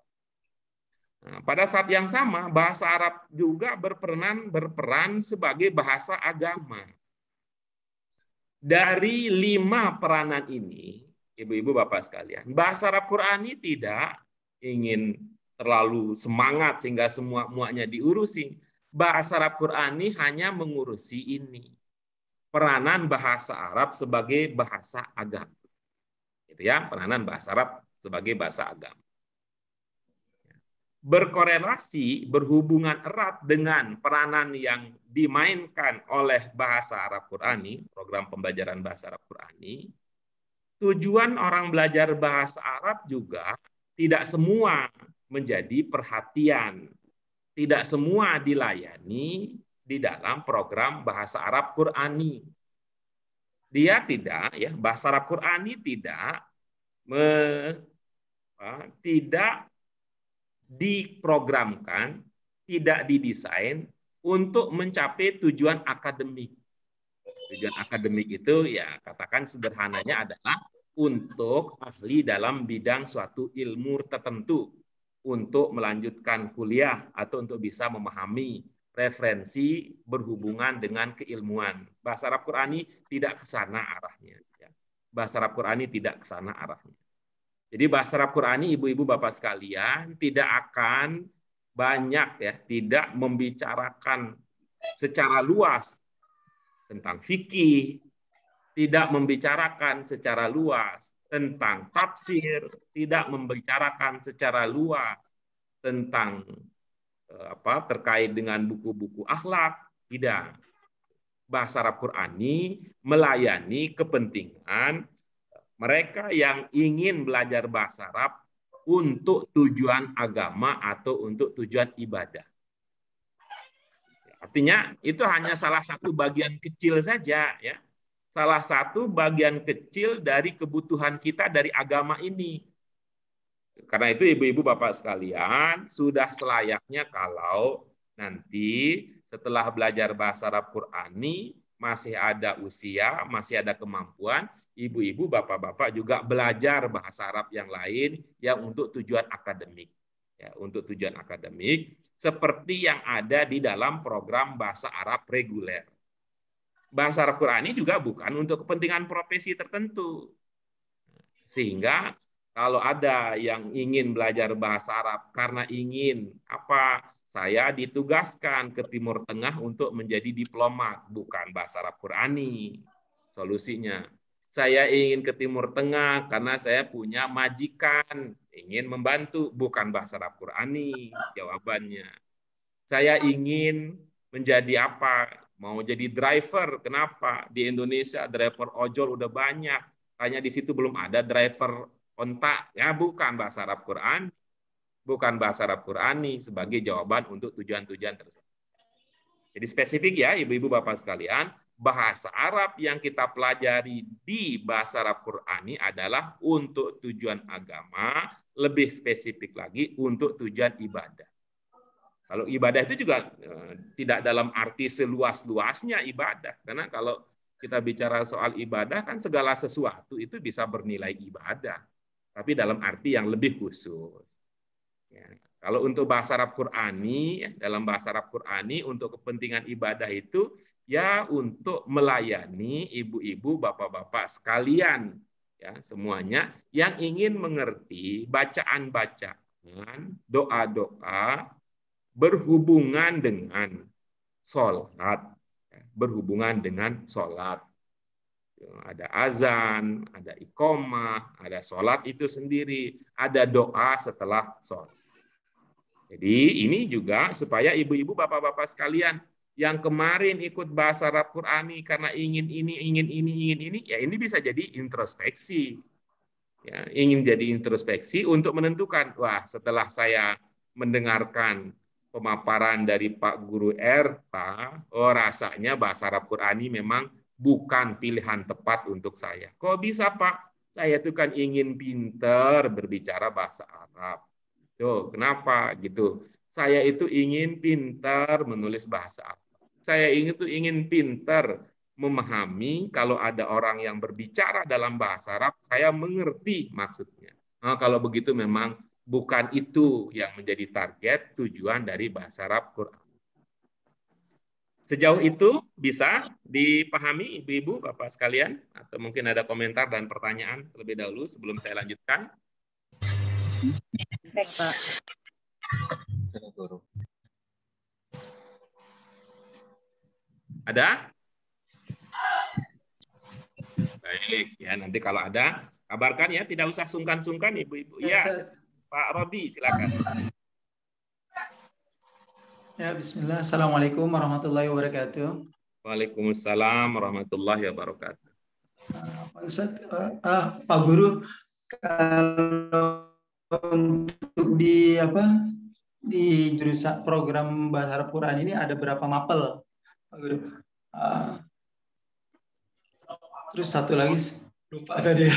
A: Nah, pada saat yang sama, bahasa Arab juga berperan sebagai bahasa agama. Dari 5 peranan ini, ibu-ibu bapak sekalian, bahasa Arab Qurani tidak ingin terlalu semangat sehingga muanya diurusi. Bahasa Arab Qurani hanya mengurusi ini. Peranan bahasa Arab sebagai bahasa agama. Itu ya, peranan bahasa Arab sebagai bahasa agama. Berkorelasi, berhubungan erat dengan peranan yang dimainkan oleh bahasa Arab Qurani, program pembelajaran bahasa Arab Qurani. Tujuan orang belajar bahasa Arab juga tidak semua menjadi perhatian, tidak semua dilayani di dalam program bahasa Arab Qurani. Dia tidak, ya, bahasa Arab Qurani tidak diprogramkan, tidak didesain untuk mencapai tujuan akademik. Tujuan akademik itu ya katakan sederhananya adalah untuk ahli dalam bidang suatu ilmu tertentu, untuk melanjutkan kuliah atau untuk bisa memahami referensi berhubungan dengan keilmuan. Bahasa Arab Qurani tidak ke sana arahnya. Bahasa Arab Qurani tidak ke sana arahnya. Jadi bahasa Arab Qurani, ibu-ibu bapak sekalian, tidak akan banyak ya, tidak membicarakan secara luas tentang fikih, tidak membicarakan secara luas tentang tafsir, tidak membicarakan secara luas tentang terkait dengan buku-buku akhlak, tidak. Bahasa Arab Qurani melayani kepentingan mereka yang ingin belajar bahasa Arab untuk tujuan agama atau untuk tujuan ibadah. Artinya itu hanya salah satu bagian kecil saja, ya. Salah satu bagian kecil dari kebutuhan kita dari agama ini. Karena itu ibu-ibu bapak sekalian, sudah selayaknya kalau nanti setelah belajar bahasa Arab Qurani masih ada usia, masih ada kemampuan, ibu-ibu, bapak-bapak juga belajar bahasa Arab yang lain yang untuk tujuan akademik. Ya, untuk tujuan akademik, seperti yang ada di dalam program bahasa Arab reguler. Bahasa Arab Qur'ani juga bukan untuk kepentingan profesi tertentu. Sehingga kalau ada yang ingin belajar bahasa Arab karena ingin saya ditugaskan ke Timur Tengah untuk menjadi diplomat, bukan bahasa Arab Qur'ani. Solusinya, saya ingin ke Timur Tengah karena saya punya majikan, ingin membantu, bukan bahasa Arab Qur'ani. Jawabannya, saya ingin menjadi mau jadi driver. Kenapa? Di Indonesia driver ojol udah banyak, hanya di situ belum ada driver onta. Ya, bukan bahasa Arab Qur'an, bukan bahasa Arab Qur'ani sebagai jawaban untuk tujuan-tujuan tersebut. Jadi spesifik ya Ibu-ibu Bapak sekalian, bahasa Arab yang kita pelajari di bahasa Arab Qur'ani adalah untuk tujuan agama, lebih spesifik lagi untuk tujuan ibadah. Kalau ibadah itu juga tidak dalam arti seluas-luasnya ibadah, karena kalau kita bicara soal ibadah kan segala sesuatu itu bisa bernilai ibadah, tapi dalam arti yang lebih khusus. Ya. Kalau untuk bahasa Arab Qur'ani, dalam bahasa Arab Qur'ani untuk kepentingan ibadah itu ya untuk melayani ibu-ibu, bapak-bapak sekalian, ya semuanya yang ingin mengerti bacaan-bacaan, doa-doa berhubungan dengan sholat, berhubungan dengan sholat. Ada azan, ada iqomah, ada sholat itu sendiri, ada doa setelah sholat. Jadi ini juga supaya ibu-ibu, bapak-bapak sekalian yang kemarin ikut bahasa Arab Qur'ani karena ingin ini, ya ini bisa jadi introspeksi. Ya, ingin jadi introspeksi untuk menentukan, wah setelah saya mendengarkan pemaparan dari Pak Guru Erta, rasanya bahasa Arab Qur'ani memang bukan pilihan tepat untuk saya. Kok bisa Pak? Saya itu kan ingin pinter berbicara bahasa Arab. Tuh, kenapa gitu? Saya itu ingin pintar menulis bahasa Arab. Saya ingin pintar memahami kalau ada orang yang berbicara dalam bahasa Arab, saya mengerti maksudnya. Nah, kalau begitu memang bukan itu yang menjadi target tujuan dari bahasa Arab Quran. Sejauh itu bisa dipahami Ibu-ibu, Bapak sekalian? Atau mungkin ada komentar dan pertanyaan terlebih dahulu sebelum saya lanjutkan?
F: Pak.
A: Ada? Baik, ya nanti kalau ada kabarkan ya, tidak usah sungkan-sungkan Ibu-ibu. Ya, Pak Robi silakan.
H: Ya, bismillah. Assalamualaikum warahmatullahi wabarakatuh.
A: Waalaikumsalam warahmatullahi wabarakatuh.
H: Pak Ustadz, Pak Guru, kalau untuk di jurusan program bahasa Arab Quran ini ada berapa mapel, Pak Guru? Terus satu lagi lupa tadi.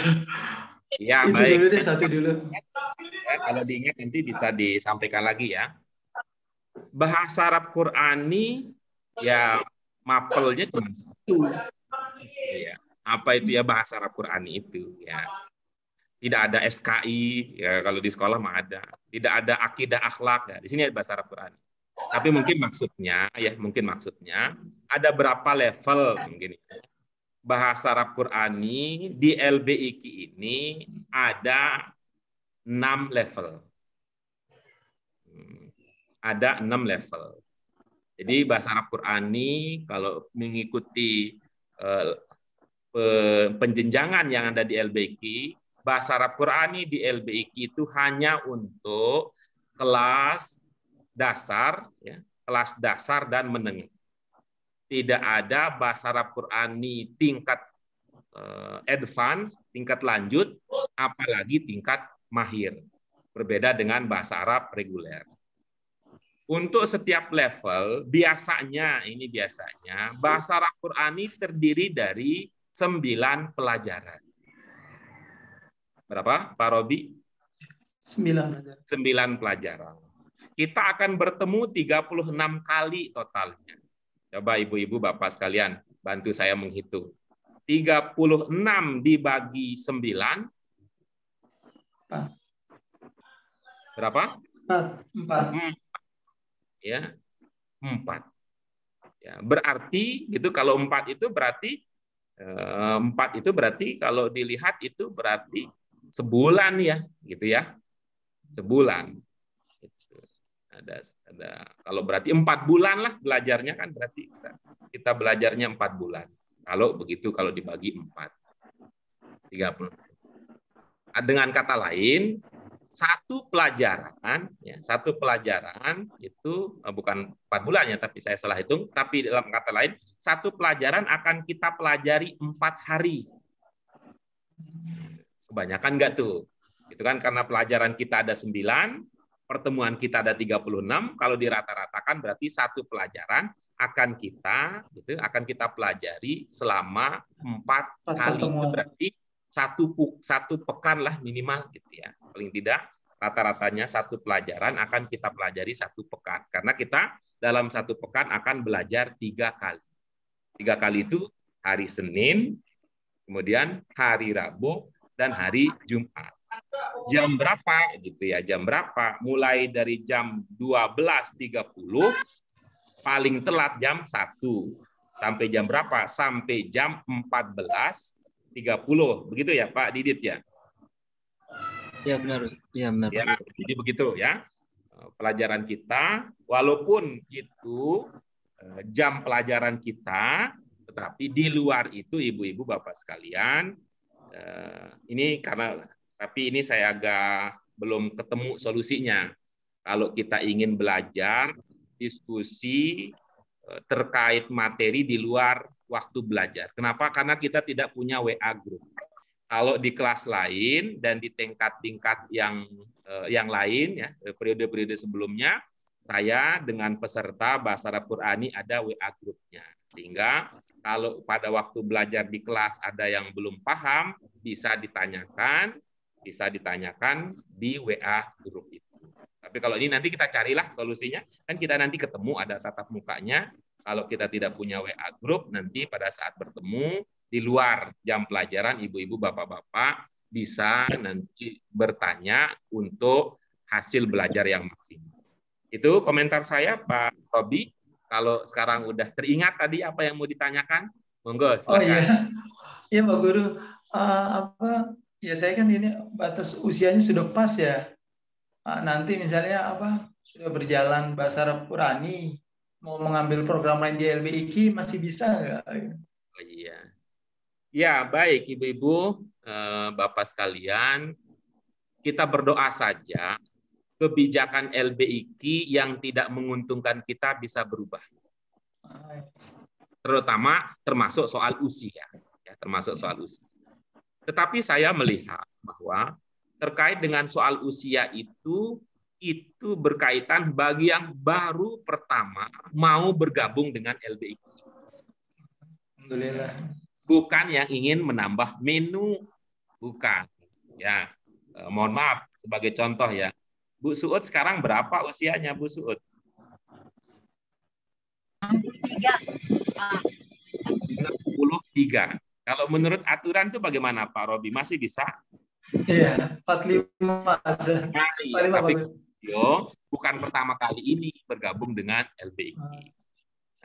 A: Ya,
H: itu
A: baik.
H: Dulu deh, satu dulu.
A: Ya, kalau diingat nanti bisa disampaikan lagi ya. Bahasa Arab Qur'ani ya mapelnya cuma satu. Ya, apa itu ya bahasa Arab Qur'ani itu ya. Tidak ada SKI, ya kalau di sekolah mah ada. Tidak ada akidah akhlak, ya. Di sini ada bahasa Arab Qur'ani. Tapi mungkin maksudnya ada berapa level mungkin. Bahasa Arab Qur'ani di LBIQ ini ada 6 level. Ada 6 level. Jadi bahasa Arab Qur'ani kalau mengikuti penjenjangan yang ada di LBIQ, bahasa Arab Qur'ani di LBIQ itu hanya untuk kelas dasar, ya, kelas dasar dan menengah. Tidak ada bahasa Arab Qur'ani tingkat advance, tingkat lanjut, apalagi tingkat mahir. Berbeda dengan bahasa Arab reguler. Untuk setiap level, biasanya bahasa Arab Qur'ani terdiri dari 9 pelajaran. Berapa, Pak Robi?
H: 9
A: pelajaran. Kita akan bertemu 36 kali totalnya. Coba ibu-ibu, bapak sekalian, bantu saya menghitung. 36 dibagi 9. Berapa?
H: 4.
A: ya 4. Ya, berarti gitu kalau 4 itu berarti 4 itu berarti kalau dilihat itu berarti sebulan ya, gitu ya. Sebulan. Gitu. Ada kalau berarti 4 bulan lah belajarnya kan berarti kita belajarnya 4 bulan. Kalau begitu kalau dibagi 4. 30. Dengan kata lain, satu pelajaran itu bukan 4 bulan ya, tapi saya salah hitung. Tapi dalam kata lain, satu pelajaran akan kita pelajari 4 hari. Kebanyakan enggak tuh? Itu kan karena pelajaran kita ada 9, pertemuan kita ada 36. Kalau dirata-ratakan berarti satu pelajaran akan kita pelajari selama 4 kali. Itu berarti satu pekan lah minimal gitu ya. Paling tidak rata-ratanya satu pelajaran akan kita pelajari 1 pekan. Karena kita dalam 1 pekan akan belajar 3 kali. 3 kali itu hari Senin, kemudian hari Rabu, dan hari Jumat. Jam berapa gitu ya? Jam berapa? Mulai dari jam 12.30 paling telat jam 1. Sampai jam berapa? Sampai jam 14.30. Begitu ya Pak Didit ya?
D: Ya benar. Ya benar.
A: Ya, jadi begitu ya. Pelajaran kita walaupun itu jam pelajaran kita, tetapi di luar itu ibu-ibu bapak sekalian, tapi ini saya agak belum ketemu solusinya. Kalau kita ingin belajar, diskusi terkait materi di luar waktu belajar. Kenapa? Karena kita tidak punya WA group. Kalau di kelas lain dan di tingkat-tingkat yang lain, ya periode-periode sebelumnya, saya dengan peserta Bahasa Arab Qurani ada WA grupnya. Sehingga kalau pada waktu belajar di kelas ada yang belum paham, bisa ditanyakan di WA grup itu. Tapi kalau ini nanti kita carilah solusinya, kan kita nanti ketemu ada tatap mukanya. Kalau kita tidak punya WA grup, nanti pada saat bertemu di luar jam pelajaran, ibu-ibu, bapak-bapak bisa nanti bertanya untuk hasil belajar yang maksimal. Itu komentar saya, Pak Robi. Kalau sekarang udah teringat tadi apa yang mau ditanyakan, monggo silakan.
H: Oh iya, iya Pak Guru. Ya saya kan ini batas usianya sudah pas ya. Nanti misalnya sudah berjalan Bahasa Arab Qurani, mau mengambil program lain di LBIQ masih bisa nggak?
A: Oh iya. Ya, baik Ibu-ibu, Bapak sekalian, kita berdoa saja kebijakan LBIQ yang tidak menguntungkan kita bisa berubah. Termasuk soal usia, ya, termasuk soal usia. Tetapi saya melihat bahwa terkait dengan soal usia itu berkaitan bagi yang baru pertama mau bergabung dengan LBIQ.
H: Alhamdulillah.
A: Bukan yang ingin menambah menu, bukan. Ya, mohon maaf sebagai contoh ya. Bu Suud sekarang berapa usianya Bu Suud? 63. Kalau menurut aturan itu bagaimana Pak Robi? Masih bisa?
H: Iya, 45.
A: Nah, iya, tapi bukan pertama kali ini bergabung dengan LBIQ.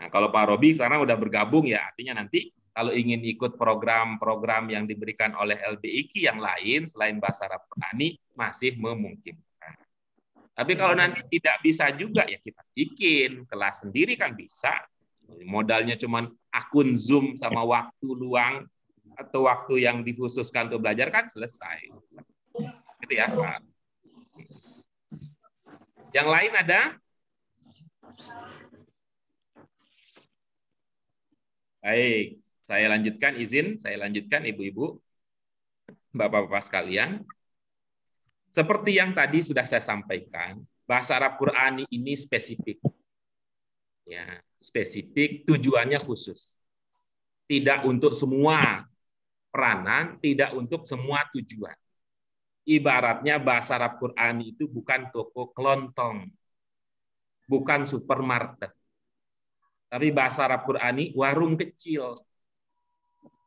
A: Nah, kalau Pak Robi sekarang udah bergabung ya, artinya nanti kalau ingin ikut program-program yang diberikan oleh LBIQ yang lain selain Bahasa Arab Qurani masih memungkinkan. Tapi kalau nanti tidak bisa juga ya kita bikin kelas sendiri kan bisa. Modalnya cuma akun Zoom sama waktu luang atau waktu yang dikhususkan untuk belajar kan selesai. Gitu ya, Pak. Yang lain ada? Baik, saya lanjutkan ibu-ibu, bapak-bapak sekalian. Seperti yang tadi sudah saya sampaikan, Bahasa Arab Qurani ini spesifik. Ya, spesifik, tujuannya khusus. Tidak untuk semua peranan, tidak untuk semua tujuan. Ibaratnya Bahasa Arab Qurani itu bukan toko kelontong, bukan supermarket. Tapi Bahasa Arab Qurani warung kecil.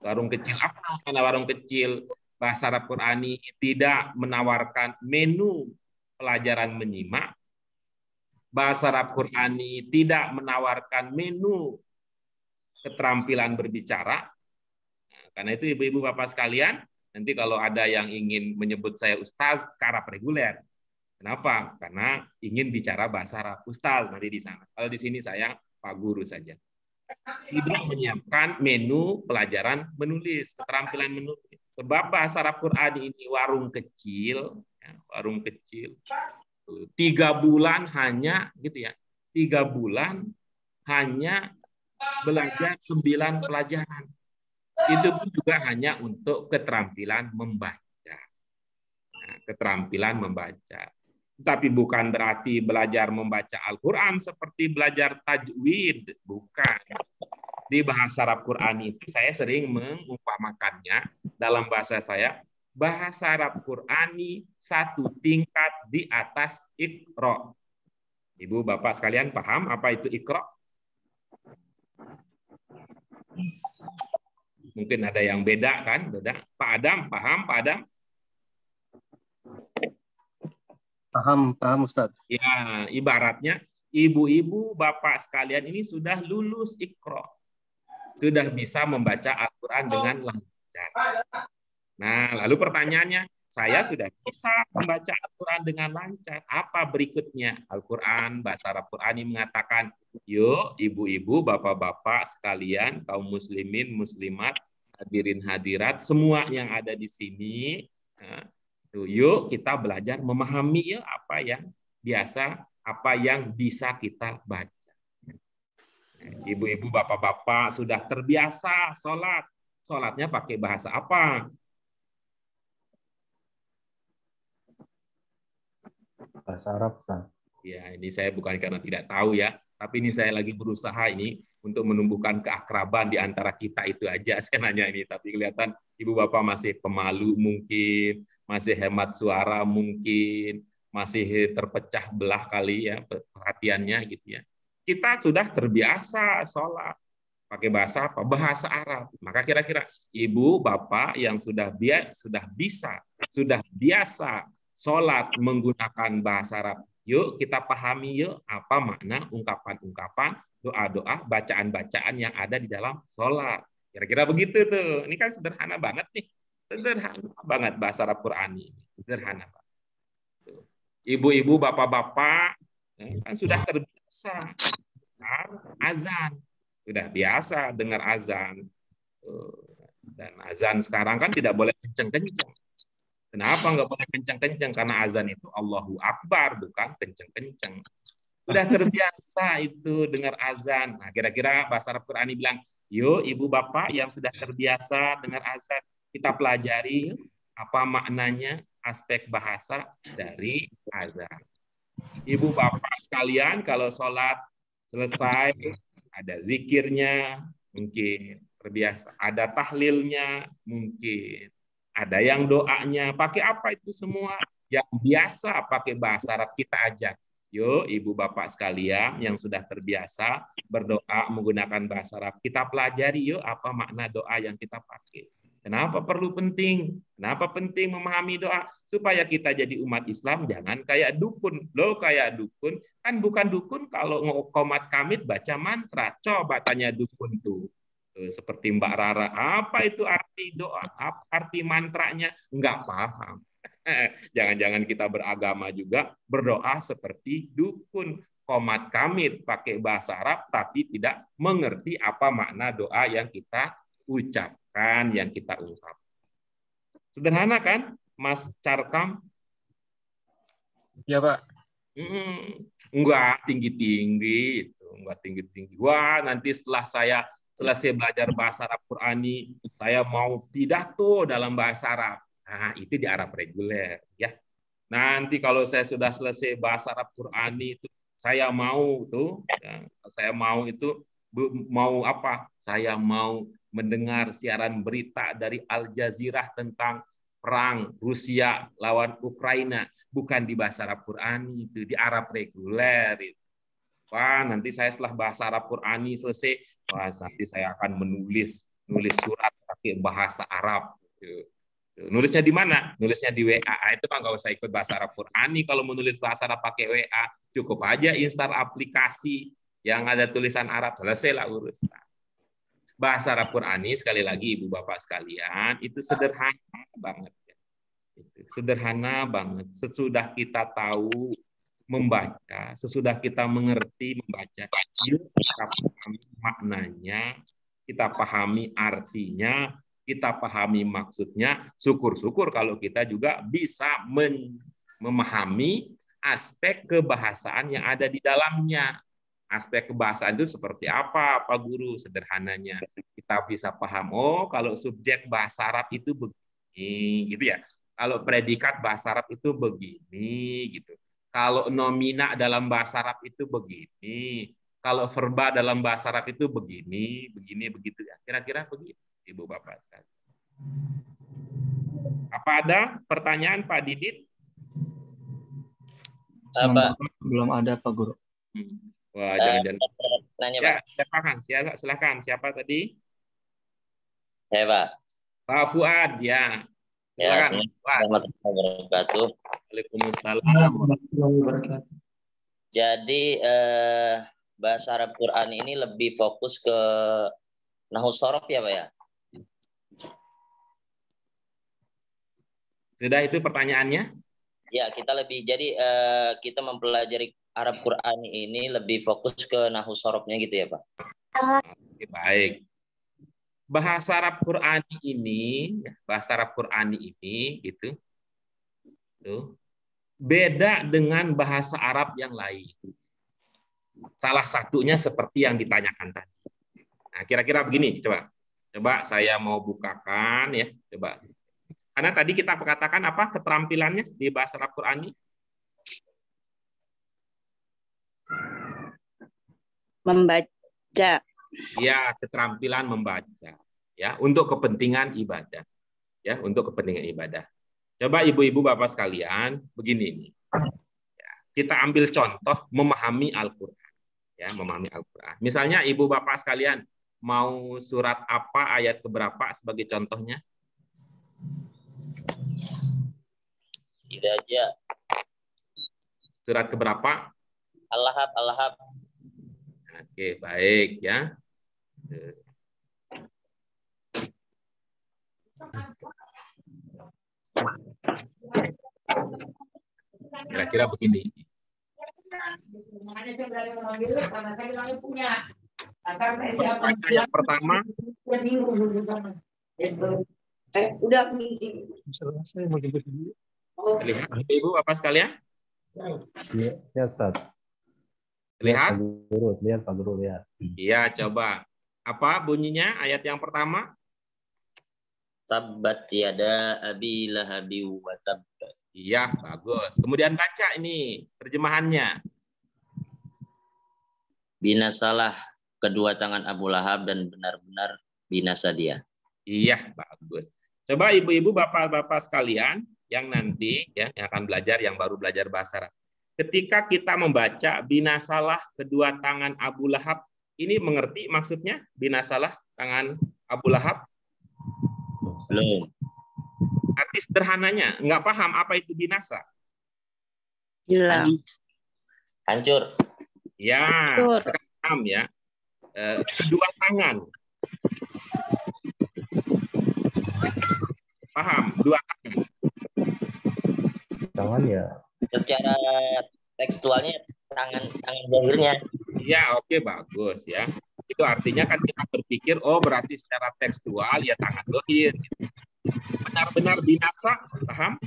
A: Warung kecil apa? Karena warung kecil Bahasa Arab Qurani tidak menawarkan menu pelajaran menyimak. bahasa Arab Qurani tidak menawarkan menu keterampilan berbicara. Nah, karena itu ibu-ibu bapak sekalian, nanti kalau ada yang ingin menyebut saya Ustaz ke Arab reguler. Kenapa? Karena ingin bicara bahasa Arab. Ustaz nanti di sana. Kalau di sini saya Pak Guru saja. Tidak menyiapkan menu pelajaran menulis, keterampilan menulis. Sebab bahasa Arab Qurani ini warung kecil, ya, warung kecil. 3 bulan hanya gitu ya. 3 bulan hanya belajar 9 pelajaran. Itu pun juga hanya untuk keterampilan membaca. Nah, keterampilan membaca. Tapi bukan berarti belajar membaca Al-Quran seperti belajar tajwid. Bukan. Di bahasa Arab Qurani itu saya sering mengumpamakannya dalam bahasa saya, bahasa Arab Qurani 1 tingkat di atas Iqra. Ibu bapak sekalian paham apa itu Iqra? Mungkin ada yang beda kan? Beda. Pak Adam paham? Pak Adam?
I: Paham Ustaz.
A: Ya, ibaratnya ibu-ibu bapak sekalian ini sudah lulus Iqra. Sudah bisa membaca Al-Quran dengan lancar. Nah, lalu pertanyaannya, saya sudah bisa membaca Al-Quran dengan lancar. Apa berikutnya? Al-Quran, bahasa Arab Qurani mengatakan, yuk ibu-ibu, bapak-bapak sekalian, kaum muslimin, muslimat, hadirin hadirat, semua yang ada di sini, yuk kita belajar memahami ya apa yang biasa, apa yang bisa kita baca. Ibu-ibu, bapak-bapak sudah terbiasa sholat. Sholatnya pakai bahasa apa?
B: Bahasa Arab, Ustaz.
A: Ya, ini saya bukan karena tidak tahu ya, tapi ini saya lagi berusaha ini untuk menumbuhkan keakraban di antara kita itu aja. Saya nanya ini, tapi kelihatan ibu bapak masih pemalu mungkin, masih hemat suara mungkin, masih terpecah belah kali ya perhatiannya gitu ya. Kita sudah terbiasa sholat pakai bahasa apa? Bahasa Arab. Maka kira-kira ibu bapak yang sudah biasa sholat menggunakan bahasa Arab, yuk kita pahami yuk apa makna ungkapan-ungkapan, doa-doa, bacaan-bacaan yang ada di dalam sholat. Kira-kira begitu tuh. Ini kan sederhana banget nih. Sederhana banget bahasa Arab Qurani. Sederhana banget. Ibu-ibu, bapak-bapak kan sudah terbiasa dengar azan. Sudah biasa dengar azan. Dan azan sekarang kan tidak boleh kenceng-kenceng. Kenapa nggak boleh kenceng-kenceng? Karena azan itu Allahu Akbar, bukan kenceng-kenceng. Sudah terbiasa itu dengar azan. Nah, kira-kira bahasa Arab Qurani bilang, yuk ibu bapak yang sudah terbiasa dengar azan, kita pelajari apa maknanya aspek bahasa dari azan. Ibu bapak sekalian, kalau sholat selesai, ada zikirnya, mungkin terbiasa. Ada tahlilnya, mungkin. Ada yang doanya, pakai apa itu semua? Yang biasa pakai bahasa Arab kita ajak. Yuk, ibu bapak sekalian yang sudah terbiasa berdoa menggunakan bahasa Arab, kita pelajari yuk apa makna doa yang kita pakai. Kenapa perlu penting? Kenapa penting memahami doa? Supaya kita jadi umat Islam jangan kayak dukun. Loh kayak dukun, kan bukan dukun kalau qomat kamit baca mantra. Coba tanya dukun tuh. Seperti Mbak Rara, apa itu arti doa? Apa arti mantranya? Enggak paham. Jangan-jangan kita beragama juga berdoa seperti dukun. Qomat kamit pakai bahasa Arab tapi tidak mengerti apa makna doa yang kita ucapkan, yang kita ungkap. Sederhana kan, Mas Carkam?
D: Ya, Pak.
A: Enggak tinggi-tinggi, enggak tinggi-tinggi. Wah, nanti setelah saya selesai belajar bahasa Arab Qurani, saya mau pidato dalam bahasa Arab. Nah, itu di Arab reguler, ya. Nanti kalau saya sudah selesai bahasa Arab Qurani itu, saya mau tuh, ya, saya mau itu mau apa? Saya mau mendengar siaran berita dari Al Jazeera tentang perang Rusia lawan Ukraina, bukan di bahasa Arab Qurani, itu di Arab reguler. Itu. Wah, nanti saya setelah bahasa Arab Qurani selesai, wah, nanti saya akan menulis surat pakai bahasa Arab. Nulisnya di mana? Nulisnya di WA. Itu kan nggak usah ikut bahasa Arab Qurani. Kalau menulis bahasa Arab pakai WA, cukup aja install aplikasi yang ada tulisan Arab, selesailah urusan. Bahasa Arab Qurani, sekali lagi Ibu Bapak sekalian, itu sederhana banget. Sederhana banget. Sesudah kita tahu membaca, sesudah kita mengerti membaca, yuk kita pahami maknanya, kita pahami artinya, kita pahami maksudnya, syukur-syukur kalau kita juga bisa memahami aspek kebahasaan yang ada di dalamnya. Aspek kebahasaan itu seperti apa, Pak Guru? Sederhananya, kita bisa paham, oh kalau subjek bahasa Arab itu begini, gitu ya. Kalau predikat bahasa Arab itu begini, gitu. Kalau nomina dalam bahasa Arab itu begini. Kalau verba dalam bahasa Arab itu begini, begitu ya. Kira-kira begitu, Ibu Bapak sekalian. Apa ada pertanyaan Pak Didit?
B: Belum ada Pak Guru.
A: Wah, jangan-jangan.
E: Nanya,
A: Ya,
E: Pak.
A: silakan. Siapa tadi?
E: Saya, Pak.
A: Pak Fuad, ya.
E: Ya,
A: Silakan, Fuad.
E: warahmatullahi wabarakatuh.
A: Waalaikumsalam.
E: Jadi bahasa Arab Quran ini lebih fokus ke nahwu sorof ya, Pak ya?
A: Sudah itu pertanyaannya?
E: Ya, kita mempelajari Arab Quran ini lebih fokus ke nahwu sorofnya gitu ya, Pak?
A: Oke, baik. Bahasa Arab Qurani ini, gitu, beda dengan bahasa Arab yang lain. Salah satunya seperti yang ditanyakan tadi. Nah, kira-kira begini, coba saya mau bukakan ya, coba. Karena tadi kita katakan apa keterampilannya di bahasa Arab Qurani?
C: Membaca.
A: Ya, keterampilan membaca ya untuk kepentingan ibadah. Ya, untuk kepentingan ibadah. Coba ibu-ibu bapak sekalian, begini nih. Ya, kita ambil contoh memahami Al-Qur'an. Ya, memahami Al-Qur'an. Misalnya ibu bapak sekalian mau surat apa ayat keberapa sebagai contohnya?
E: Tidak aja.
A: Surat keberapa?
E: Al-Lahab.
A: Oke, baik ya. Kira-kira begini. Baca yang pertama. Lihat ibu apa sekalian?
B: Ya, Ustaz.
A: Lihat?
B: Lihat Pak Guru, lihat.
A: Iya, coba. Apa bunyinya ayat yang pertama?
E: Tabbat yada abi lahabi wa tab.
A: Iya, bagus. Kemudian baca ini terjemahannya.
E: Binasalah kedua tangan Abu Lahab dan benar-benar binasa dia.
A: Iya, bagus. Coba ibu-ibu, bapak-bapak sekalian yang nanti ya yang akan belajar, yang baru belajar bahasa Arab. Ketika kita membaca binasalah kedua tangan Abu Lahab, ini mengerti maksudnya binasalah tangan Abu Lahab?
E: Belum.
A: Arti sederhananya, nggak paham apa itu binasa.
C: Hilang.
E: Hancur.
A: Ya, paham ya. Kedua tangan. Paham, dua tangan.
B: Tangan ya.
E: Secara tekstualnya tangan zahirnya.
A: Ya, oke, bagus ya. Itu artinya kan kita berpikir, oh berarti secara tekstual ya tangan zahir. Benar-benar binasa, paham?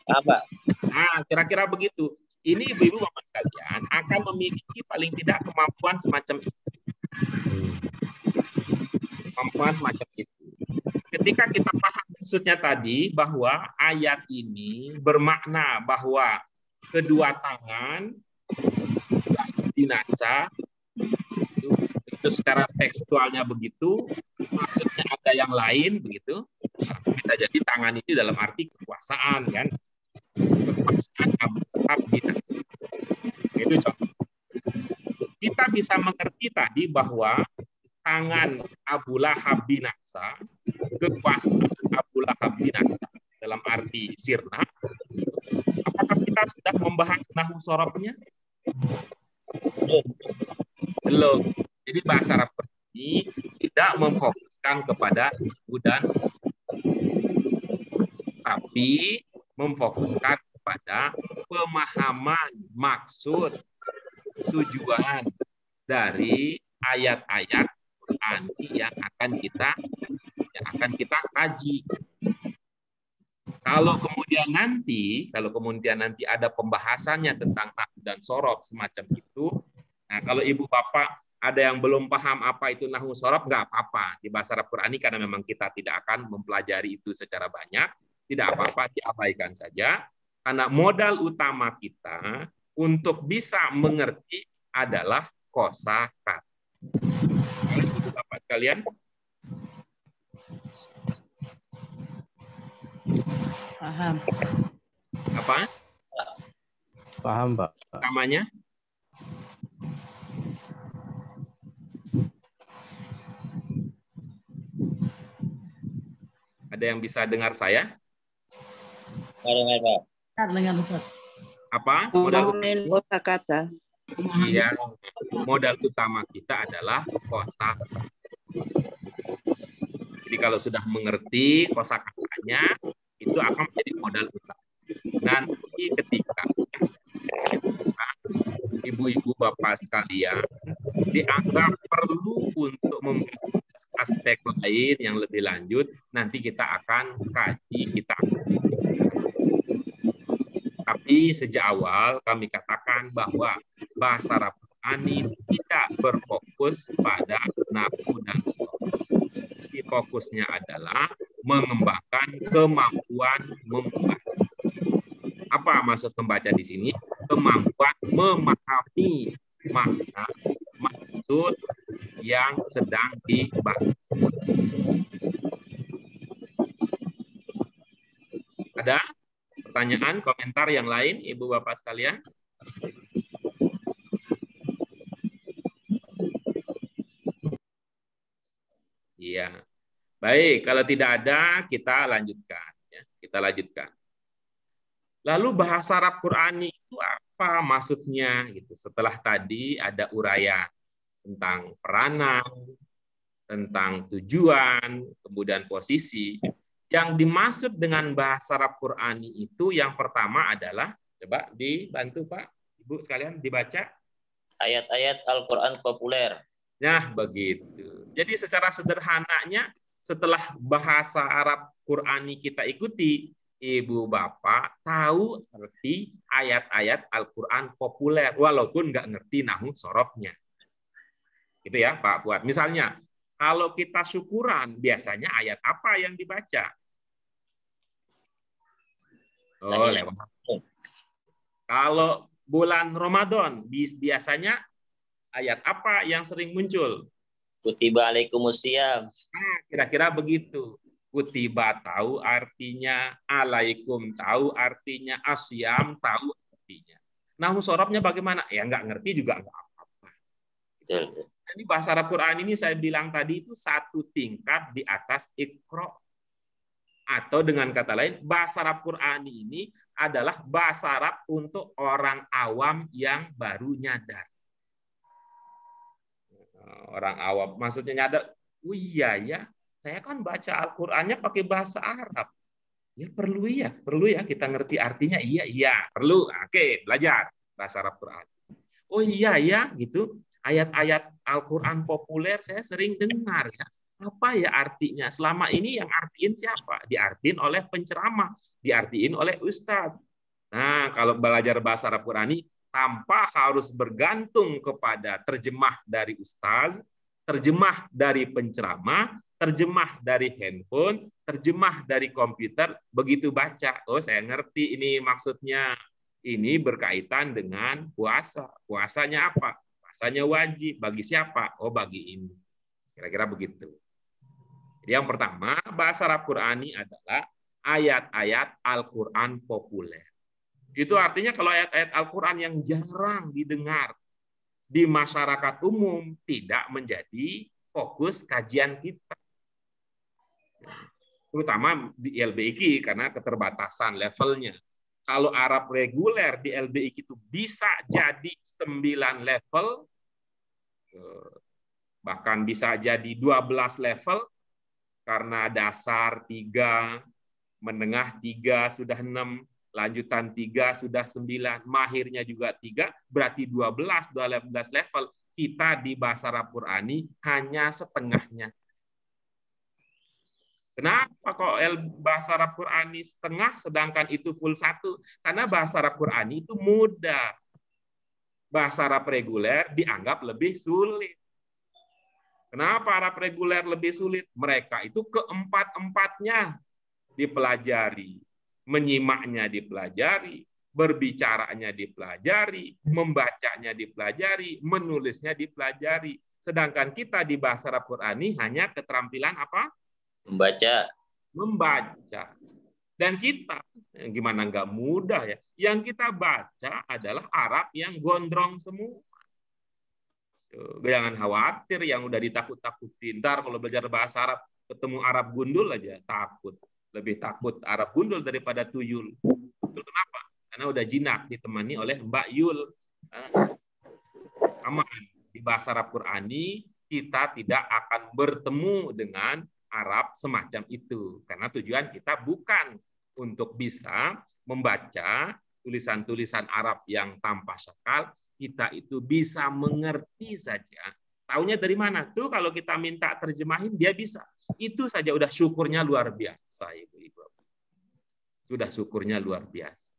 E: Apa?
A: Nah, kira-kira begitu. Ini ibu-ibu bapak sekalian akan memiliki paling tidak kemampuan semacam itu. Kemampuan semacam itu. Ketika kita paham maksudnya tadi bahwa ayat ini bermakna bahwa kedua tangan binasa, itu secara tekstualnya begitu, maksudnya ada yang lain begitu, bisa jadi tangan itu dalam arti kekuasaan kan, kekuasaan binasa. Itu contoh. Kita bisa mengerti tadi bahwa tangan Abu Lahab binasa kekuasaan Abu Lahab binasa dalam arti sirna, apakah kita sudah membahas nahu sorobnya? Belum. Jadi bahasa Arab ini tidak memfokuskan kepada dan tapi memfokuskan kepada pemahaman maksud tujuan dari ayat-ayat Quran yang akan kita kaji. Kalau kemudian nanti ada pembahasannya tentang nahu dan sorob semacam itu, nah kalau ibu bapak ada yang belum paham apa itu nahu sorob, nggak apa-apa di bahasa Arab Qurani, karena memang kita tidak akan mempelajari itu secara banyak, tidak apa-apa, diabaikan saja, karena modal utama kita untuk bisa mengerti adalah kosakata. Ibu bapak sekalian,
F: Paham.
A: apa
B: Paham, Pak.
A: namanya? Ada yang bisa dengar saya?
F: Dengar Ustaz.
A: Apa? Modal
C: Ngomongin kosakata.
A: Iya, modal utama kita adalah kosakata. Jadi kalau sudah mengerti kosakatanya, itu akan menjadi modal utama. Nanti ketika ibu-ibu bapak sekalian dianggap perlu untuk membahas aspek lain yang lebih lanjut, nanti kita akan kaji, Tapi sejak awal kami katakan bahwa bahasa Arab Qurani tidak berfokus pada nahu dan sorob. Fokusnya adalah mengembangkan kemampuan membaca. Apa maksud membaca di sini? Kemampuan memahami makna maksud yang sedang dibaca. Ada pertanyaan, komentar yang lain, ibu bapak sekalian? Iya. Baik, kalau tidak ada, kita lanjutkan. Ya, kita lanjutkan. Lalu bahasa Arab Qurani itu apa maksudnya? Gitu. Setelah tadi ada uraian tentang peranan, tentang tujuan, kemudian posisi. Yang dimaksud dengan bahasa Arab Qurani itu yang pertama adalah, coba dibantu Pak, Ibu sekalian dibaca.
E: Ayat-ayat Al-Quran populer.
A: Nah, begitu. Jadi secara sederhananya, setelah bahasa Arab Qurani kita ikuti, ibu bapak tahu arti ayat-ayat Al-Quran populer, walaupun nggak ngerti nahu sorobnya. Gitu ya Pak Fuad. Misalnya, kalau kita syukuran, biasanya ayat apa yang dibaca? Oh, lewat. Kalau bulan Ramadan, biasanya ayat apa yang sering muncul?
E: Kutiba alaikumusiyam.
A: Nah, kira-kira begitu. Kutiba tahu artinya, alaikum tahu artinya, asyam tahu artinya. Nahu sorobnya bagaimana? Ya nggak ngerti juga nggak apa-apa. Jadi bahasa Arab Quran ini saya bilang tadi itu satu tingkat di atas Iqra. Atau dengan kata lain, bahasa Arab Quran ini adalah bahasa Arab untuk orang awam yang baru nyadar. Orang awam maksudnya nyadar, oh iya ya, saya kan baca Al-Qur'annya pakai bahasa Arab. Ya perlu ya kita ngerti artinya. Iya, perlu. Oke, belajar bahasa Arab Quran. Oh iya ya, gitu. Ayat-ayat Al-Qur'an populer saya sering dengar ya. Apa ya artinya? Selama ini yang artiin siapa? Diartiin oleh penceramah, diartiin oleh ustadz. Nah, kalau belajar bahasa Arab Qurani tanpa harus bergantung kepada terjemah dari ustaz, terjemah dari penceramah, terjemah dari handphone, terjemah dari komputer, begitu baca, oh saya ngerti ini maksudnya. Ini berkaitan dengan puasa. Puasanya apa? Puasanya wajib. Bagi siapa? Oh bagi ini. Kira-kira begitu. Jadi yang pertama, bahasa Arab Qurani adalah ayat-ayat Al-Quran populer. Itu artinya kalau ayat-ayat Al-Quran yang jarang didengar di masyarakat umum tidak menjadi fokus kajian kita. terutama di LBIQ karena keterbatasan levelnya. Kalau Arab reguler di LBIQ itu bisa jadi 9 level, bahkan bisa jadi 12 level, karena dasar 3, menengah 3 sudah 6, lanjutan 3 sudah 9, mahirnya juga 3, berarti 12 level. Kita di bahasa Arab Qurani hanya setengahnya. Kenapa kok bahasa Arab Qurani setengah sedangkan itu full 1? Karena bahasa Arab Qurani itu mudah. Bahasa Arab reguler dianggap lebih sulit. Kenapa Arab reguler lebih sulit? Mereka itu keempat-empatnya dipelajari. Menyimaknya dipelajari, berbicaranya dipelajari, membacanya dipelajari, menulisnya dipelajari. Sedangkan kita di bahasa Arab Qurani hanya keterampilan apa? Membaca. Dan kita, gimana nggak mudah ya? Yang kita baca adalah Arab yang gondrong semua. Jangan khawatir yang udah ditakut-takutin. Ntar kalau belajar bahasa Arab, ketemu Arab gundul aja, takut. Lebih takut Arab gundul daripada tuyul. Kenapa? Karena udah jinak, ditemani oleh Mbak Yul. Aman. Di bahasa Arab Qurani, kita tidak akan bertemu dengan Arab semacam itu. Karena tujuan kita bukan untuk bisa membaca tulisan-tulisan Arab yang tanpa syakal, kita itu bisa mengerti saja. Taunya dari mana? Tuh kalau kita minta terjemahin, dia bisa. Itu saja udah syukurnya luar biasa, Ibu-ibu. Sudah syukurnya luar biasa.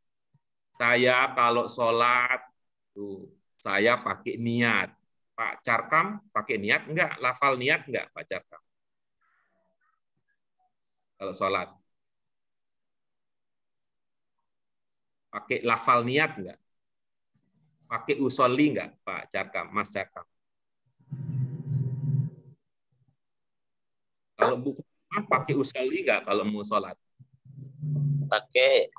A: Saya kalau sholat, tuh, saya pakai niat. Pak Carkam pakai niat enggak? Lafal niat enggak, Pak Carkam? Kalau sholat. Pakai lafal niat enggak? Pakai usolli enggak, Pak Carkam, Mas Carkam? Kalau buku pakai usolli enggak kalau mau sholat?
E: Pakai.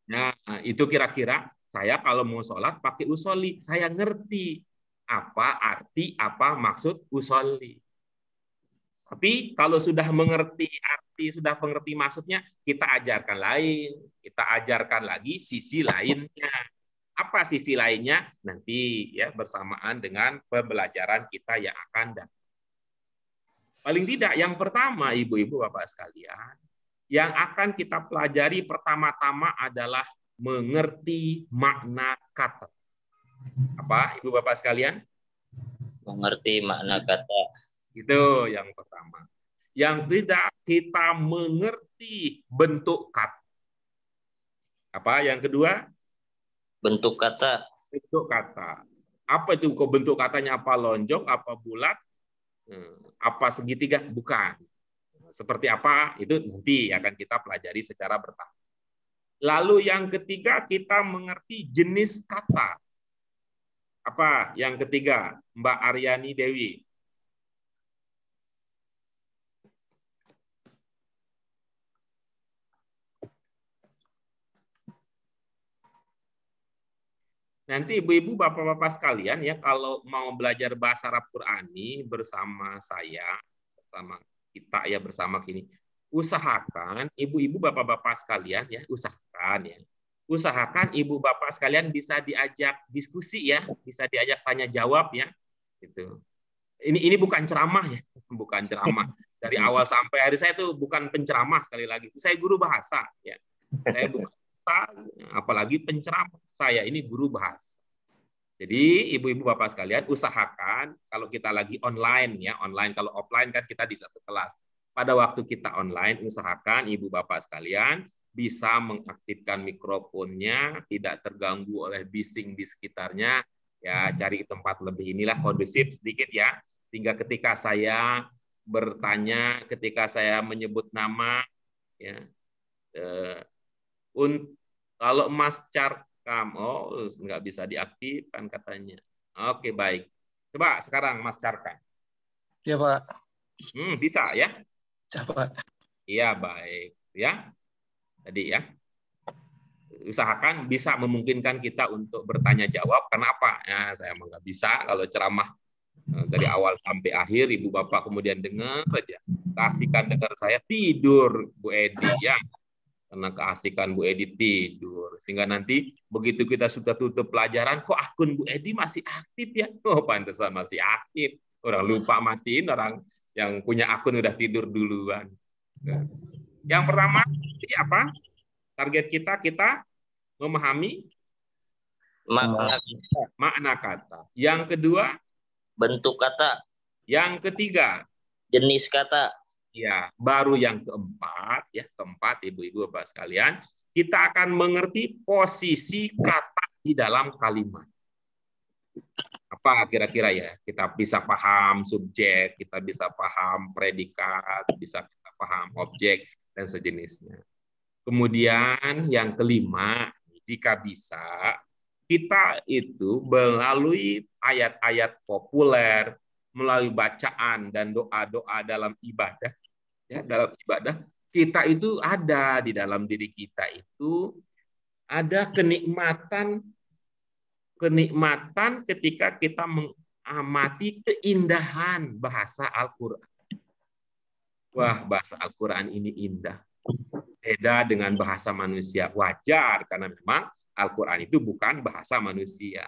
A: Nah, itu kira-kira saya kalau mau sholat pakai usolli. Saya ngerti apa arti, apa maksud usolli. Tapi kalau sudah mengerti arti, sudah mengerti maksudnya, kita ajarkan lain. Kita ajarkan lagi sisi lainnya. Apa sisi lainnya? Nanti ya bersamaan dengan pembelajaran kita yang akan datang. Paling tidak yang pertama, Ibu-ibu Bapak sekalian, yang akan kita pelajari pertama-tama adalah mengerti makna kata. Apa, Ibu Bapak sekalian?
E: Mengerti makna kata.
A: Itu yang pertama. Yang tidak kita mengerti bentuk kata. Apa yang kedua?
E: Bentuk kata.
A: Bentuk kata. Apa itu kok bentuk katanya? Apa lonjong, apa bulat, apa segitiga? Bukan. Seperti apa? Itu nanti akan kita pelajari secara bertahap. Lalu yang ketiga kita mengerti jenis kata. Apa yang ketiga? Mbak Aryani Dewi. Nanti ibu-ibu, bapak-bapak sekalian ya, kalau mau belajar bahasa Arab Qurani bersama saya, bersama kita ya, bersama kini, usahakan ibu-ibu, bapak-bapak sekalian ya, usahakan ibu bapak sekalian bisa diajak diskusi ya, bisa diajak tanya jawab ya, gitu. Ini bukan ceramah ya, bukan ceramah. Dari awal sampai hari saya itu bukan penceramah, sekali lagi. Saya guru bahasa ya. Saya bukan apalagi penceramah. Saya ini guru bahasa. Jadi ibu-ibu bapak sekalian usahakan kalau kita lagi online ya, online, kalau offline kan kita di satu kelas. Pada waktu kita online usahakan ibu bapak sekalian bisa mengaktifkan mikrofonnya, tidak terganggu oleh bising di sekitarnya. Ya, cari tempat lebih inilah kondusif sedikit ya. Sehingga ketika saya bertanya, ketika saya menyebut nama ya, kalau Mas Carkam, oh nggak bisa diaktifkan katanya. Oke, baik. Coba sekarang Mas Carkam.
D: Iya, Pak.
A: Bisa ya?
D: Bisa, Pak.
A: Iya, baik. Ya, tadi ya. Usahakan bisa memungkinkan kita untuk bertanya jawab. Kenapa? Ya, saya emang nggak bisa kalau ceramah Dari awal sampai akhir ibu bapak kemudian dengar aja. Keasikan dengar saya tidur Bu Edi ya. Karena keasikan Bu Edi tidur. Sehingga nanti begitu kita sudah tutup pelajaran, kok akun Bu Edi masih aktif ya? Oh, pantesan masih aktif. Orang lupa matiin, orang yang punya akun udah tidur duluan. Yang pertama, ini apa? Target kita memahami makna kata. Yang kedua,
E: bentuk kata.
A: Yang ketiga,
E: jenis kata.
A: Ya, baru yang keempat, ya keempat ibu-ibu bapak sekalian, kita akan mengerti posisi kata di dalam kalimat. Apa kira-kira ya? Kita bisa paham subjek, kita bisa paham predikat, bisa kita paham objek dan sejenisnya. Kemudian yang kelima, jika bisa, kita itu melalui ayat-ayat populer, melalui bacaan dan doa-doa dalam ibadah, ya dalam ibadah kita itu ada di dalam diri kita itu ada kenikmatan ketika kita mengamati keindahan bahasa Al-Qur'an. Wah, bahasa Al-Qur'an ini indah. Beda dengan bahasa manusia. Wajar karena memang Al-Qur'an itu bukan bahasa manusia.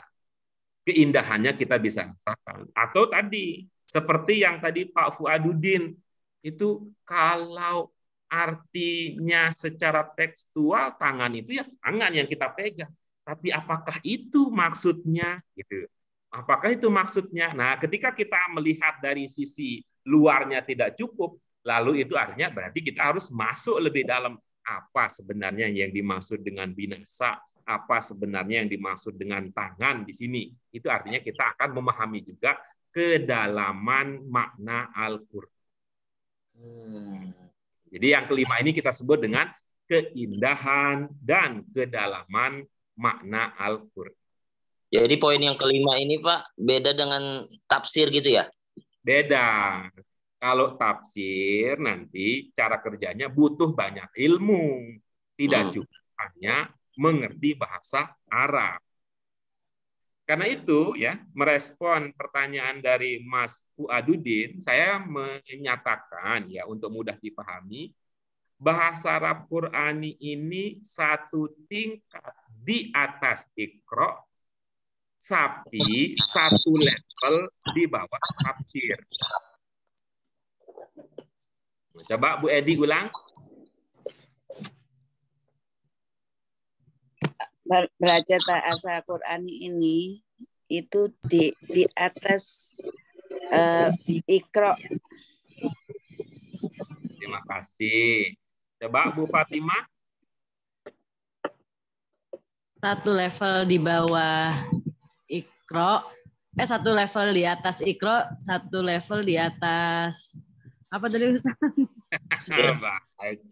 A: Keindahannya kita bisa rasakan. Atau tadi seperti yang tadi Pak Fuadudin itu, kalau artinya secara tekstual tangan itu ya tangan yang kita pegang. Tapi apakah itu maksudnya? Gitu. Apakah itu maksudnya? Nah, ketika kita melihat dari sisi luarnya tidak cukup, lalu itu artinya berarti kita harus masuk lebih dalam. Apa sebenarnya yang dimaksud dengan binasa? Apa sebenarnya yang dimaksud dengan tangan di sini? Itu artinya kita akan memahami juga kedalaman makna Al-Qur'an. Jadi yang kelima ini kita sebut dengan keindahan dan kedalaman makna Al-Qur'an.
E: Jadi poin yang kelima ini Pak, beda dengan tafsir gitu ya?
A: Beda. Kalau tafsir nanti cara kerjanya butuh banyak ilmu. Tidak cukup hanya mengerti bahasa Arab. Karena itu ya, merespon pertanyaan dari Mas Fuadudin, saya menyatakan ya untuk mudah dipahami, bahasa Arab Qur'ani ini satu tingkat di atas Iqra, tapi satu level di bawah tafsir. Coba Bu Edi ulang.
C: Belajar bahasa Qur'ani ini itu di atas Iqra.
A: Terima kasih. Coba Bu Fatimah.
F: Satu level di bawah Iqra, satu level di atas Iqra, satu level di atas apa tadi Ustaz?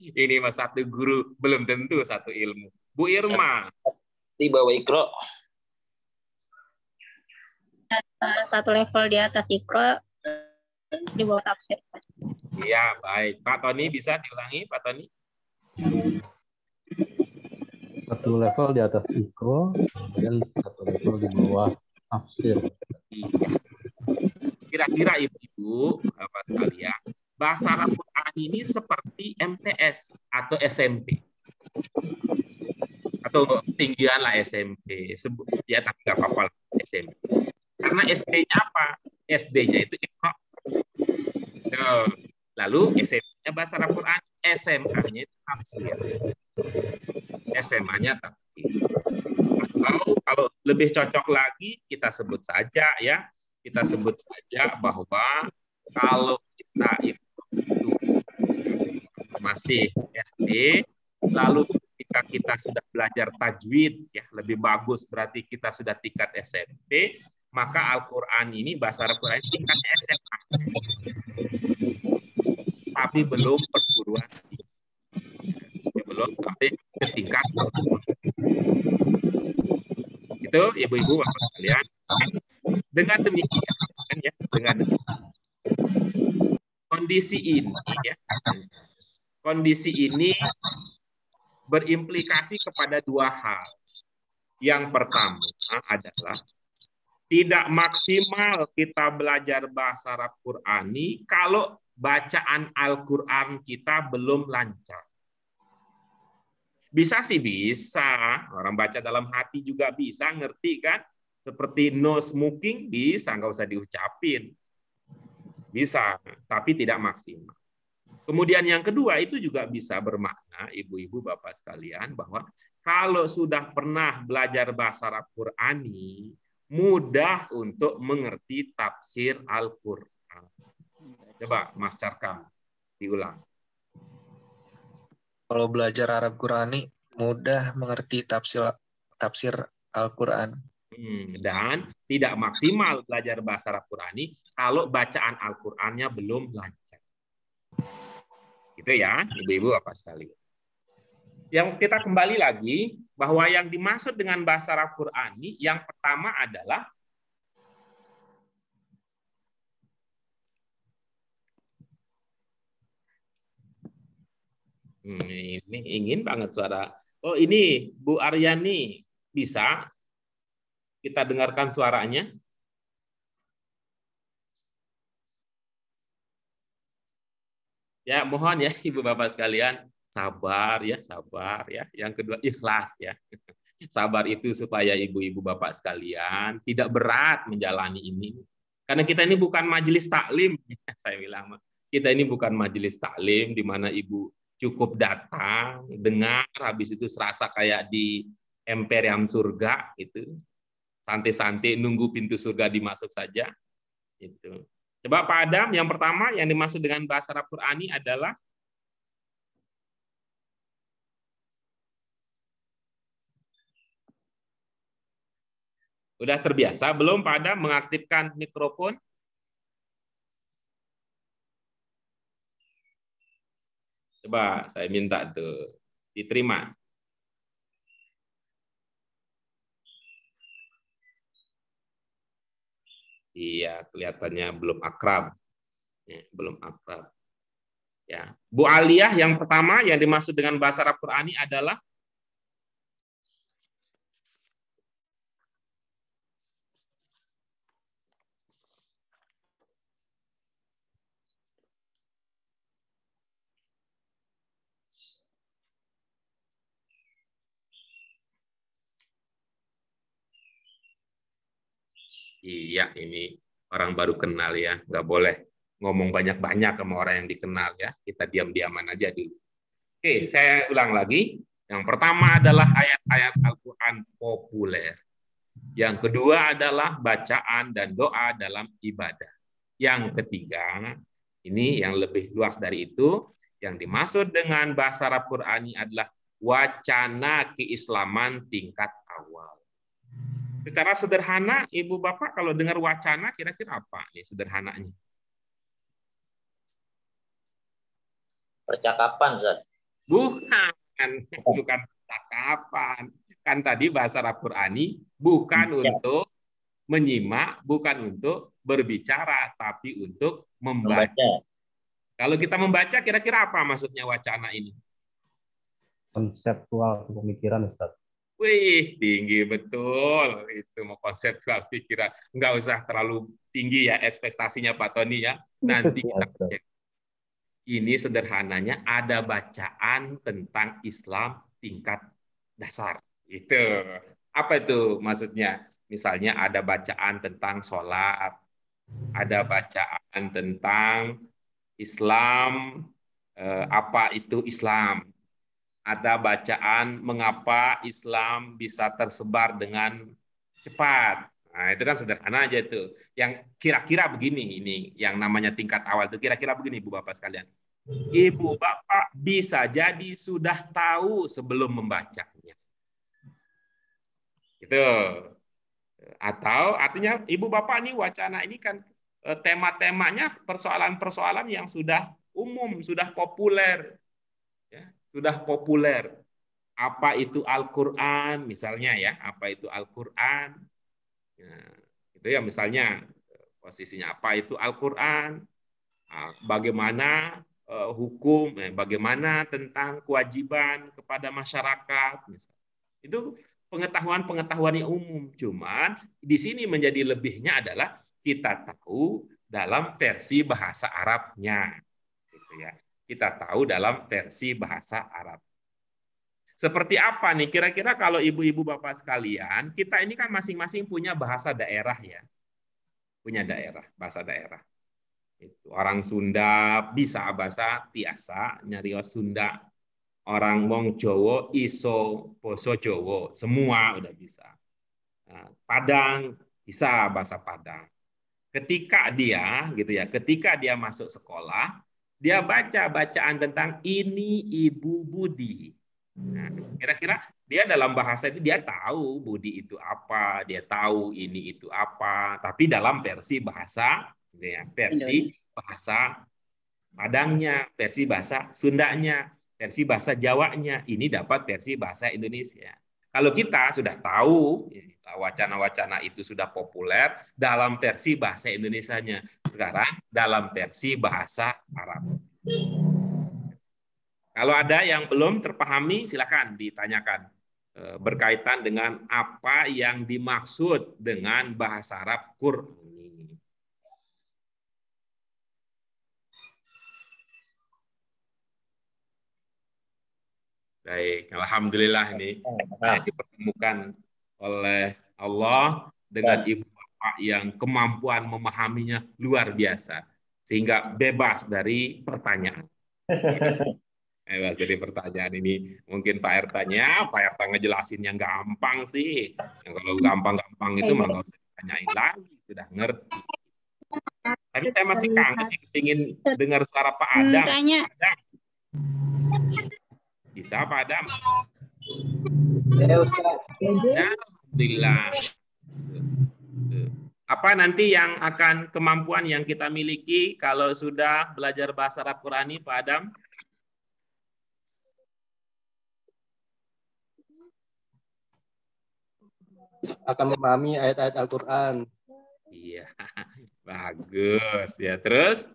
A: Ini mas satu guru belum tentu satu ilmu. Bu Irma.
E: Di bawah Iqra.
G: Satu level di atas Iqra, di bawah tafsir.
A: Iya, baik. Pak Tony bisa diulangi, Pak Tony?
B: Satu level di atas Iqra, dan satu level di bawah tafsir.
A: Kira-kira ibu-ibu, bapak sekalian, bahasa Arab Qur'an ini seperti MTS atau SMP. Atau tinggian lah SMP. Ya, tapi nggak apa-apa SMP. Karena SD-nya apa? SD-nya itu Iqra. Lalu SMP-nya bahasa Arab Qur'an, SMA-nya itu tafsir. SMA-nya tafsir. Atau kalau lebih cocok lagi, kita sebut saja ya, kita sebut saja bahwa kalau kita itu masih SD, lalu ketika kita sudah belajar tajwid, ya lebih bagus berarti kita sudah tingkat SMP, maka Al-Qur'an ini bahasa Arab Qur'an tingkatnya SMA. Tapi belum perguruan tinggi. Belum sampai ke tingkat perguruan. Itu ibu-ibu bapak sekalian. Dengan demikian ya, dengan kondisi ini ya. Kondisi ini berimplikasi kepada dua hal. Yang pertama adalah tidak maksimal kita belajar bahasa Arab Qurani kalau bacaan Al-Quran kita belum lancar. Bisa sih bisa, orang baca dalam hati juga bisa, ngerti kan? Seperti no smoking bisa, nggak usah diucapin. Bisa, tapi tidak maksimal. Kemudian yang kedua itu juga bisa bermakna, ibu-ibu bapak sekalian, bahwa kalau sudah pernah belajar bahasa Arab Qurani, mudah untuk mengerti tafsir Al-Quran. Coba Mas Carkam, diulang.
D: Kalau belajar Arab Qurani mudah mengerti tafsir Al-Quran.
A: Dan tidak maksimal belajar bahasa Arab Qurani kalau bacaan Al-Qur'annya belum lancar. Gitu ya, ibu-ibu bapak sekalian. Yang kita kembali lagi bahwa yang dimaksud dengan bahasa Arab Qurani yang pertama adalah ini ingin banget suara. Oh, ini Bu Aryani, bisa kita dengarkan suaranya? Ya, mohon ya Ibu Bapak sekalian, sabar ya. Yang kedua, ikhlas ya. Sabar itu supaya ibu-ibu bapak sekalian tidak berat menjalani ini. Karena kita ini bukan majelis taklim, saya bilang. Kita ini bukan majelis taklim di mana ibu cukup datang, dengar, habis itu serasa kayak di Imperium surga itu. Santai-santai nunggu pintu surga dimasuk saja. Itu. Coba Pak Adam, yang pertama yang dimaksud dengan bahasa Arab Qurani adalah udah terbiasa belum Pak Adam mengaktifkan mikrofon? Coba saya minta tuh diterima. Iya, kelihatannya belum akrab. Ya, belum akrab. Ya. Bu Aliyah, yang pertama yang dimaksud dengan bahasa Arab Qurani adalah iya, ini orang baru kenal ya, nggak boleh ngomong banyak-banyak sama orang yang dikenal ya. Kita diam-diaman aja dulu. Oke, saya ulang lagi. Yang pertama adalah ayat-ayat Al-Quran populer. Yang kedua adalah bacaan dan doa dalam ibadah. Yang ketiga, ini yang lebih luas dari itu, yang dimaksud dengan bahasa Arab Qurani adalah wacana keislaman tingkat awal. Secara sederhana, Ibu Bapak kalau dengar wacana kira-kira apa nih sederhananya?
E: Percakapan, Ustaz.
A: Bukan percakapan. Kan tadi bahasa Arab Qurani bukan untuk menyimak, bukan untuk berbicara, tapi untuk membaca. Kalau kita membaca, kira-kira apa maksudnya wacana ini?
B: Konseptual pemikiran, Ustaz.
A: Wih, tinggi betul. Itu mau konseptual pikiran. Nggak usah terlalu tinggi ya ekspektasinya Pak Tony ya. Nanti kita cek. Ini sederhananya ada bacaan tentang Islam tingkat dasar. Itu. Apa itu maksudnya? Misalnya ada bacaan tentang sholat, ada bacaan tentang Islam, apa itu Islam, ada bacaan mengapa Islam bisa tersebar dengan cepat. Nah, itu kan sederhana aja itu. Yang kira-kira begini, ini yang namanya tingkat awal itu kira-kira begini, Ibu Bapak sekalian. Ibu Bapak bisa jadi sudah tahu sebelum membacanya. Itu. Atau artinya Ibu Bapak nih wacana ini kan tema-temanya persoalan-persoalan yang sudah umum, sudah populer. Ya, sudah populer. Apa itu Al-Quran misalnya ya, apa itu Al-Quran? Nah, itu ya misalnya posisinya apa itu Al-Quran? Bagaimana hukum, bagaimana tentang kewajiban kepada masyarakat. Misalnya. Itu pengetahuan-pengetahuan yang umum. Cuman di sini menjadi lebihnya adalah kita tahu dalam versi bahasa Arabnya. Gitu ya. Kita tahu dalam versi bahasa Arab. Seperti apa nih? Kira-kira kalau ibu-ibu bapak sekalian, kita ini kan masing-masing punya bahasa daerah ya. Punya daerah, bahasa daerah. Itu. Orang Sunda bisa bahasa tiasa, nyarios Sunda. Orang wong Jawa iso basa Jawa, semua udah bisa. Nah, Padang bisa bahasa Padang. Ketika dia gitu ya, ketika dia masuk sekolah, dia baca bacaan tentang ini Ibu Budi. Nah, kira-kira dia dalam bahasa itu dia tahu Budi itu apa, dia tahu ini itu apa, tapi dalam versi bahasa gitu ya, versi bahasa Padangnya, versi bahasa Sundanya, versi bahasa Jawanya, ini dapat versi bahasa Indonesia. Kalau kita sudah tahu wacana-wacana itu sudah populer dalam versi bahasa Indonesianya, sekarang dalam versi bahasa Arab. Kalau ada yang belum terpahami, silakan ditanyakan berkaitan dengan apa yang dimaksud dengan bahasa Arab Qur'ani. Baik, alhamdulillah ini saya dipertemukan oleh Allah dengan ibu bapak yang kemampuan memahaminya luar biasa, sehingga bebas dari pertanyaan. Bebas dari pertanyaan ini. Mungkin Pak Ertanya, Pak Erta ngejelasinnya gampang sih. Yang kalau gampang-gampang itu mah nggak usah ditanyain lagi, sudah ngerti. Tapi saya masih kangen, ingin dengar suara Pak Adam. Adam. Bisa Pak Adam?
I: Ya Ustaz.
A: Ya, alhamdulillah. Apa nanti yang akan kemampuan yang kita miliki kalau sudah belajar bahasa Arab Qurani, Pak Adam?
I: Akan memahami ayat-ayat Al-Quran.
A: Iya, bagus ya. Terus?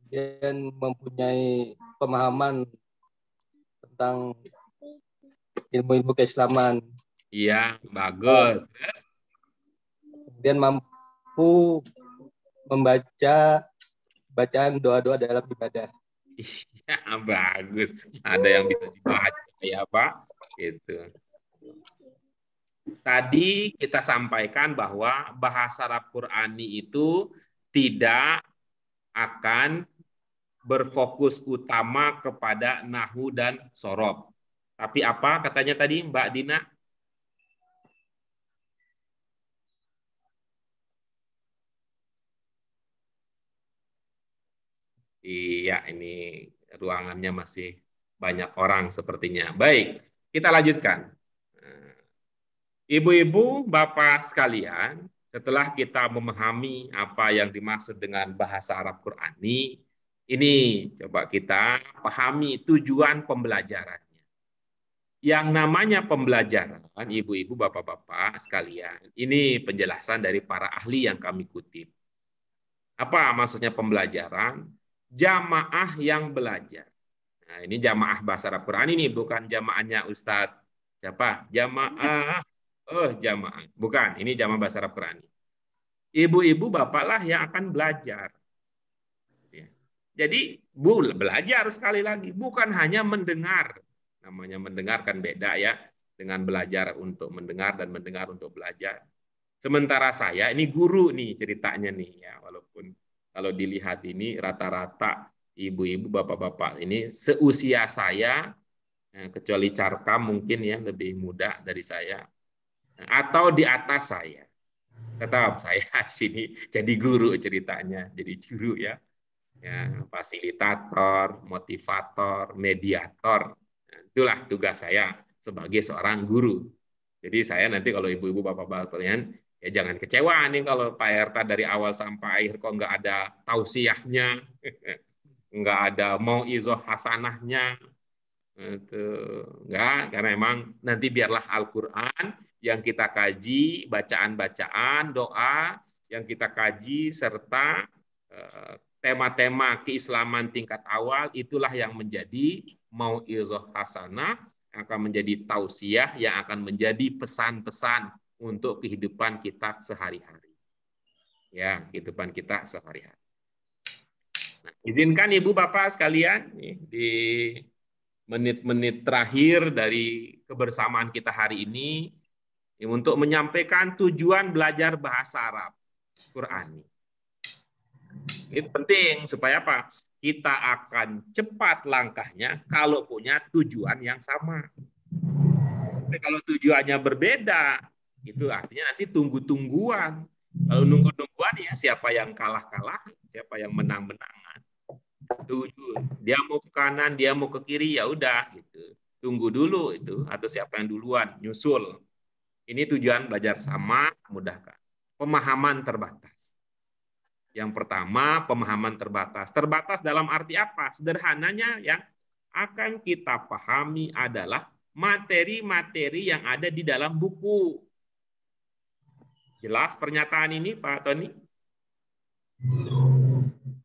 I: Dan mempunyai pemahaman tentang ilmu-ilmu keislaman.
A: Iya, bagus. Terus?
I: Kemudian mampu membaca bacaan doa-doa dalam ibadah.
A: Iya, bagus. Ada yang bisa dibaca ya, Pak. Gitu. Tadi kita sampaikan bahwa bahasa Arab Qurani itu tidak akan berfokus utama kepada nahwu dan sorob. Tapi apa katanya tadi Mbak Dina? Iya, ini ruangannya masih banyak orang sepertinya. Baik, kita lanjutkan. Ibu-ibu, bapak sekalian, setelah kita memahami apa yang dimaksud dengan bahasa Arab Qurani, ini coba kita pahami tujuan pembelajarannya. Yang namanya pembelajaran, ibu-ibu, bapak-bapak sekalian, ini penjelasan dari para ahli yang kami kutip. Apa maksudnya pembelajaran? Jamaah yang belajar. Nah, ini jamaah bahasa Arab Qurani ini, bukan jamaahnya Ustadz. Siapa? Jamaah. Oh, jamaah. Bukan, ini jamaah bahasa Arab Qurani. Ibu-ibu, bapaklah yang akan belajar. Jadi, belajar sekali lagi. Bukan hanya mendengar. Namanya mendengar kan beda ya. Dengan belajar untuk mendengar dan mendengar untuk belajar. Sementara saya, ini guru nih ceritanya nih. Ya, walaupun kalau dilihat ini rata-rata ibu-ibu, bapak-bapak ini seusia saya, kecuali Carkam mungkin ya lebih muda dari saya, atau di atas saya. Tetap saya sini jadi guru ceritanya, jadi guru ya. Fasilitator, motivator, mediator. Nah, itulah tugas saya sebagai seorang guru. Jadi saya nanti kalau ibu-ibu bapak-bapak kalian ya jangan kecewa nih kalau Pak Erta dari awal sampai akhir kok nggak ada tausiahnya, nggak ada mau'izoh hasanahnya. Itu enggak, karena memang nanti biarlah Al-Qur'an yang kita kaji, bacaan-bacaan, doa yang kita kaji serta tema-tema keislaman tingkat awal itulah yang menjadi mau'izoh hasanah akan menjadi tausiah, yang akan menjadi pesan-pesan untuk kehidupan kita sehari-hari. Ya, kehidupan kita sehari-hari. Nah, izinkan Ibu Bapak sekalian di menit-menit terakhir dari kebersamaan kita hari ini untuk menyampaikan tujuan belajar bahasa Arab Qur'ani. Ini penting supaya apa? Kita akan cepat langkahnya kalau punya tujuan yang sama. Tapi kalau tujuannya berbeda, itu artinya nanti tunggu-tungguan. Kalau nunggu-nungguan ya siapa yang kalah-kalah, siapa yang menang-menangan. Dia mau ke kanan, dia mau ke kiri, ya udah gitu. Tunggu dulu itu, atau siapa yang duluan nyusul. Ini tujuan belajar sama, mudahkan. Pemahaman terbatas. Yang pertama, pemahaman terbatas. Terbatas dalam arti apa? Sederhananya yang akan kita pahami adalah materi-materi yang ada di dalam buku. Jelas pernyataan ini, Pak Tony?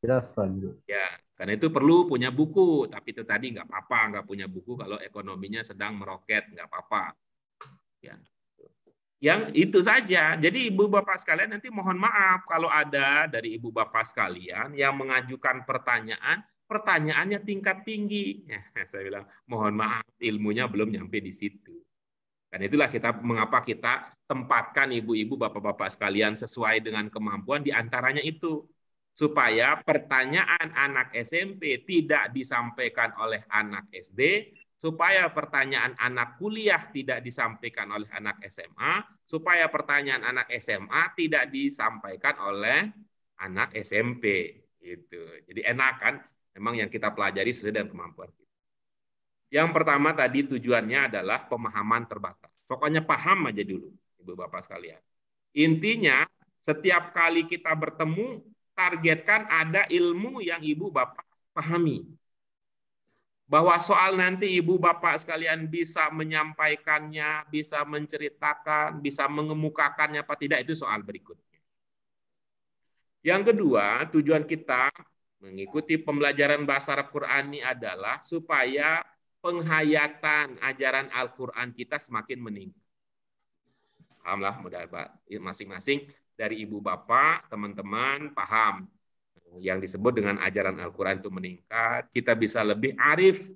B: Jelas, Pak Guru.
A: Ya, karena itu perlu punya buku. Tapi itu tadi nggak apa-apa, nggak punya buku kalau ekonominya sedang meroket, nggak apa-apa. Ya. Yang itu saja. Jadi Ibu Bapak sekalian nanti mohon maaf kalau ada dari Ibu Bapak sekalian yang mengajukan pertanyaan, pertanyaannya tingkat tinggi. Ya, saya bilang mohon maaf ilmunya belum nyampe di situ. Dan itulah mengapa kita tempatkan ibu-ibu, bapak-bapak sekalian sesuai dengan kemampuan di antaranya itu. Supaya pertanyaan anak SMP tidak disampaikan oleh anak SD, supaya pertanyaan anak kuliah tidak disampaikan oleh anak SMA, supaya pertanyaan anak SMA tidak disampaikan oleh anak SMP. Gitu. Jadi enak kan, memang yang kita pelajari sesuai dengan kemampuan kita. Yang pertama tadi tujuannya adalah pemahaman terbatas. Pokoknya paham aja dulu, Ibu Bapak sekalian. Intinya, setiap kali kita bertemu, targetkan ada ilmu yang Ibu Bapak pahami. Bahwa soal nanti Ibu Bapak sekalian bisa menyampaikannya, bisa menceritakan, bisa mengemukakannya apa tidak, itu soal berikutnya. Yang kedua, tujuan kita mengikuti pembelajaran bahasa Arab Qur'ani adalah supaya penghayatan ajaran Al-Quran kita semakin meningkat. Alhamdulillah, mudah masing-masing dari Ibu Bapak, teman-teman paham yang disebut dengan ajaran Al-Quran itu meningkat, kita bisa lebih arif,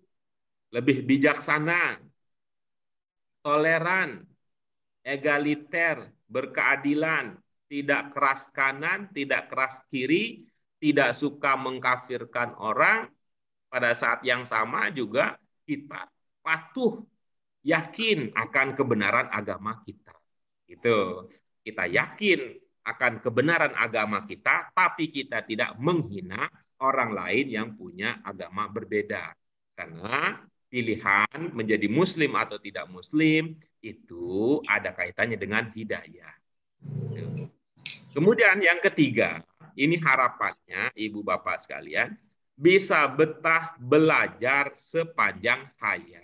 A: lebih bijaksana, toleran, egaliter, berkeadilan, tidak keras kanan, tidak keras kiri, tidak suka mengkafirkan orang, pada saat yang sama juga kita patuh, yakin akan kebenaran agama kita. Itu kita yakin akan kebenaran agama kita, tapi kita tidak menghina orang lain yang punya agama berbeda. Karena pilihan menjadi muslim atau tidak muslim itu ada kaitannya dengan hidayah. Kemudian yang ketiga, ini harapannya Ibu Bapak sekalian, bisa betah belajar sepanjang hayat.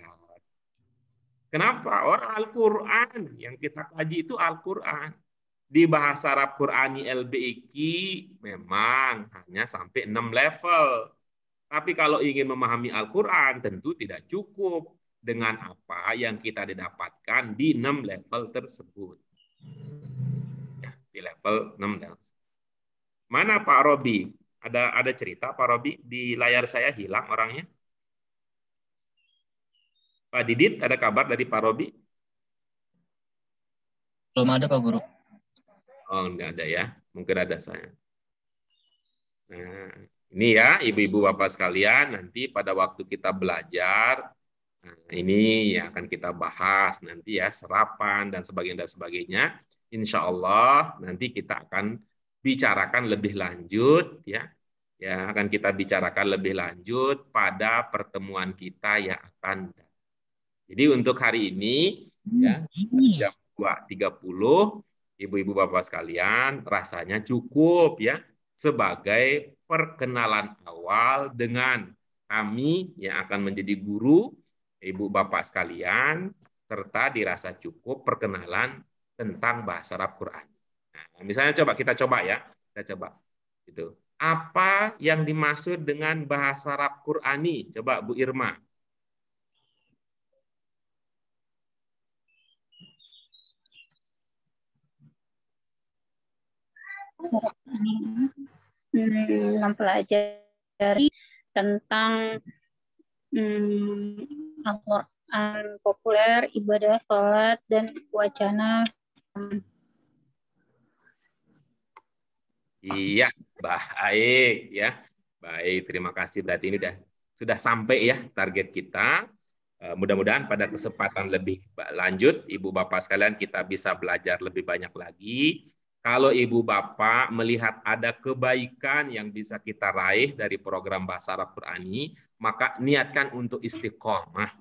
A: Kenapa? Orang Al-Quran yang kita kaji itu Al-Quran. Di bahasa Arab Qur'ani LBIQ memang hanya sampai 6 level. Tapi kalau ingin memahami Al-Quran tentu tidak cukup dengan apa yang kita didapatkan di 6 level tersebut. Ya, di level 6 level. Mana Pak Robi? Ada cerita Pak Robi? Di layar saya hilang orangnya. Pak Didit, ada kabar dari Pak Robi?
J: Belum ada Pak Guru.
A: Oh, enggak ada ya. Mungkin ada saya. Nah, ini ya ibu-ibu bapak sekalian, nanti pada waktu kita belajar, nah, ini yang akan kita bahas nanti ya, serapan dan sebagainya. Insya Allah nanti kita akan bicarakan lebih lanjut ya. Ya, akan kita bicarakan lebih lanjut pada pertemuan kita yang akan datang. Jadi untuk hari ini ya jam 2.30 ibu-ibu bapak sekalian rasanya cukup ya sebagai perkenalan awal dengan kami yang akan menjadi guru ibu bapak sekalian, serta dirasa cukup perkenalan tentang bahasa Arab Quran. Nah, misalnya kita coba ya, kita coba itu. Apa yang dimaksud dengan bahasa Arab Qurani? Coba Bu Irma.
G: mempelajari tentang Al-Quran populer, ibadah, sholat, dan wacana.
A: Iya, baik ya. Baik, terima kasih. Berarti ini sudah sampai ya target kita. Mudah-mudahan pada kesempatan lebih lanjut, Ibu Bapak sekalian, kita bisa belajar lebih banyak lagi. Kalau Ibu Bapak melihat ada kebaikan yang bisa kita raih dari program Bahasa Arab Qurani, maka niatkan untuk istiqomah.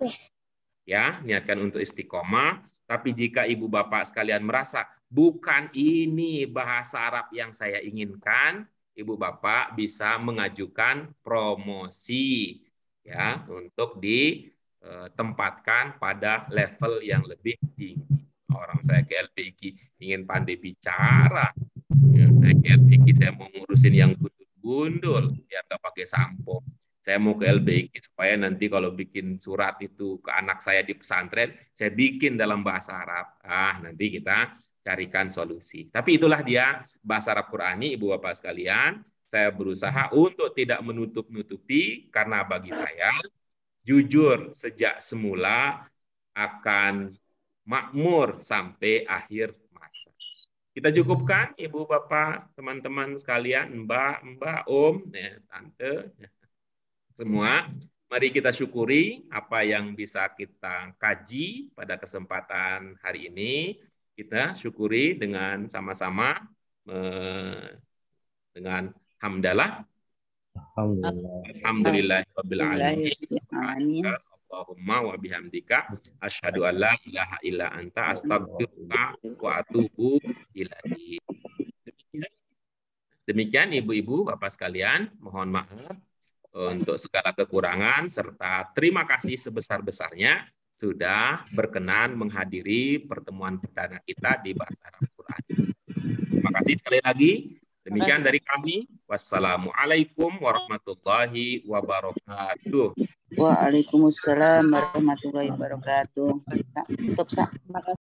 A: Ya, niatkan untuk istiqomah. Tapi jika Ibu Bapak sekalian merasa bukan ini bahasa Arab yang saya inginkan, Ibu Bapak bisa mengajukan promosi ya untuk ditempatkan pada level yang lebih tinggi. Orang saya ke LPG ingin pandai bicara, ya, saya ke LPG saya mau ngurusin yang gundul biar nggak pakai sampo. Saya mau ke LBG supaya nanti kalau bikin surat itu ke anak saya di pesantren, saya bikin dalam bahasa Arab. Nanti kita carikan solusi. Tapi itulah dia Bahasa Arab Qurani, Ibu Bapak sekalian. Saya berusaha untuk tidak menutup-nutupi, karena bagi saya, jujur sejak semula akan makmur sampai akhir masa. Kita cukupkan, Ibu Bapak, teman-teman sekalian, Mbak, Om, ya, Tante, semua, mari kita syukuri apa yang bisa kita kaji pada kesempatan hari ini. Kita syukuri dengan sama-sama dengan hamdalah. Alhamdulillahirabbil alamin. Allahumma wa bihamdika asyhadu an la ilaha illa anta astaghfiruka wa atubu ilaik. Demikian Ibu-ibu, Bapak sekalian, mohon maaf untuk segala kekurangan, serta terima kasih sebesar-besarnya sudah berkenan menghadiri pertemuan perdana kita di Bahasa Arab Quran. Terima kasih sekali lagi. Demikian dari kami. Wassalamualaikum warahmatullahi wabarakatuh.
C: Waalaikumsalam warahmatullahi wabarakatuh. Tutup, Sa.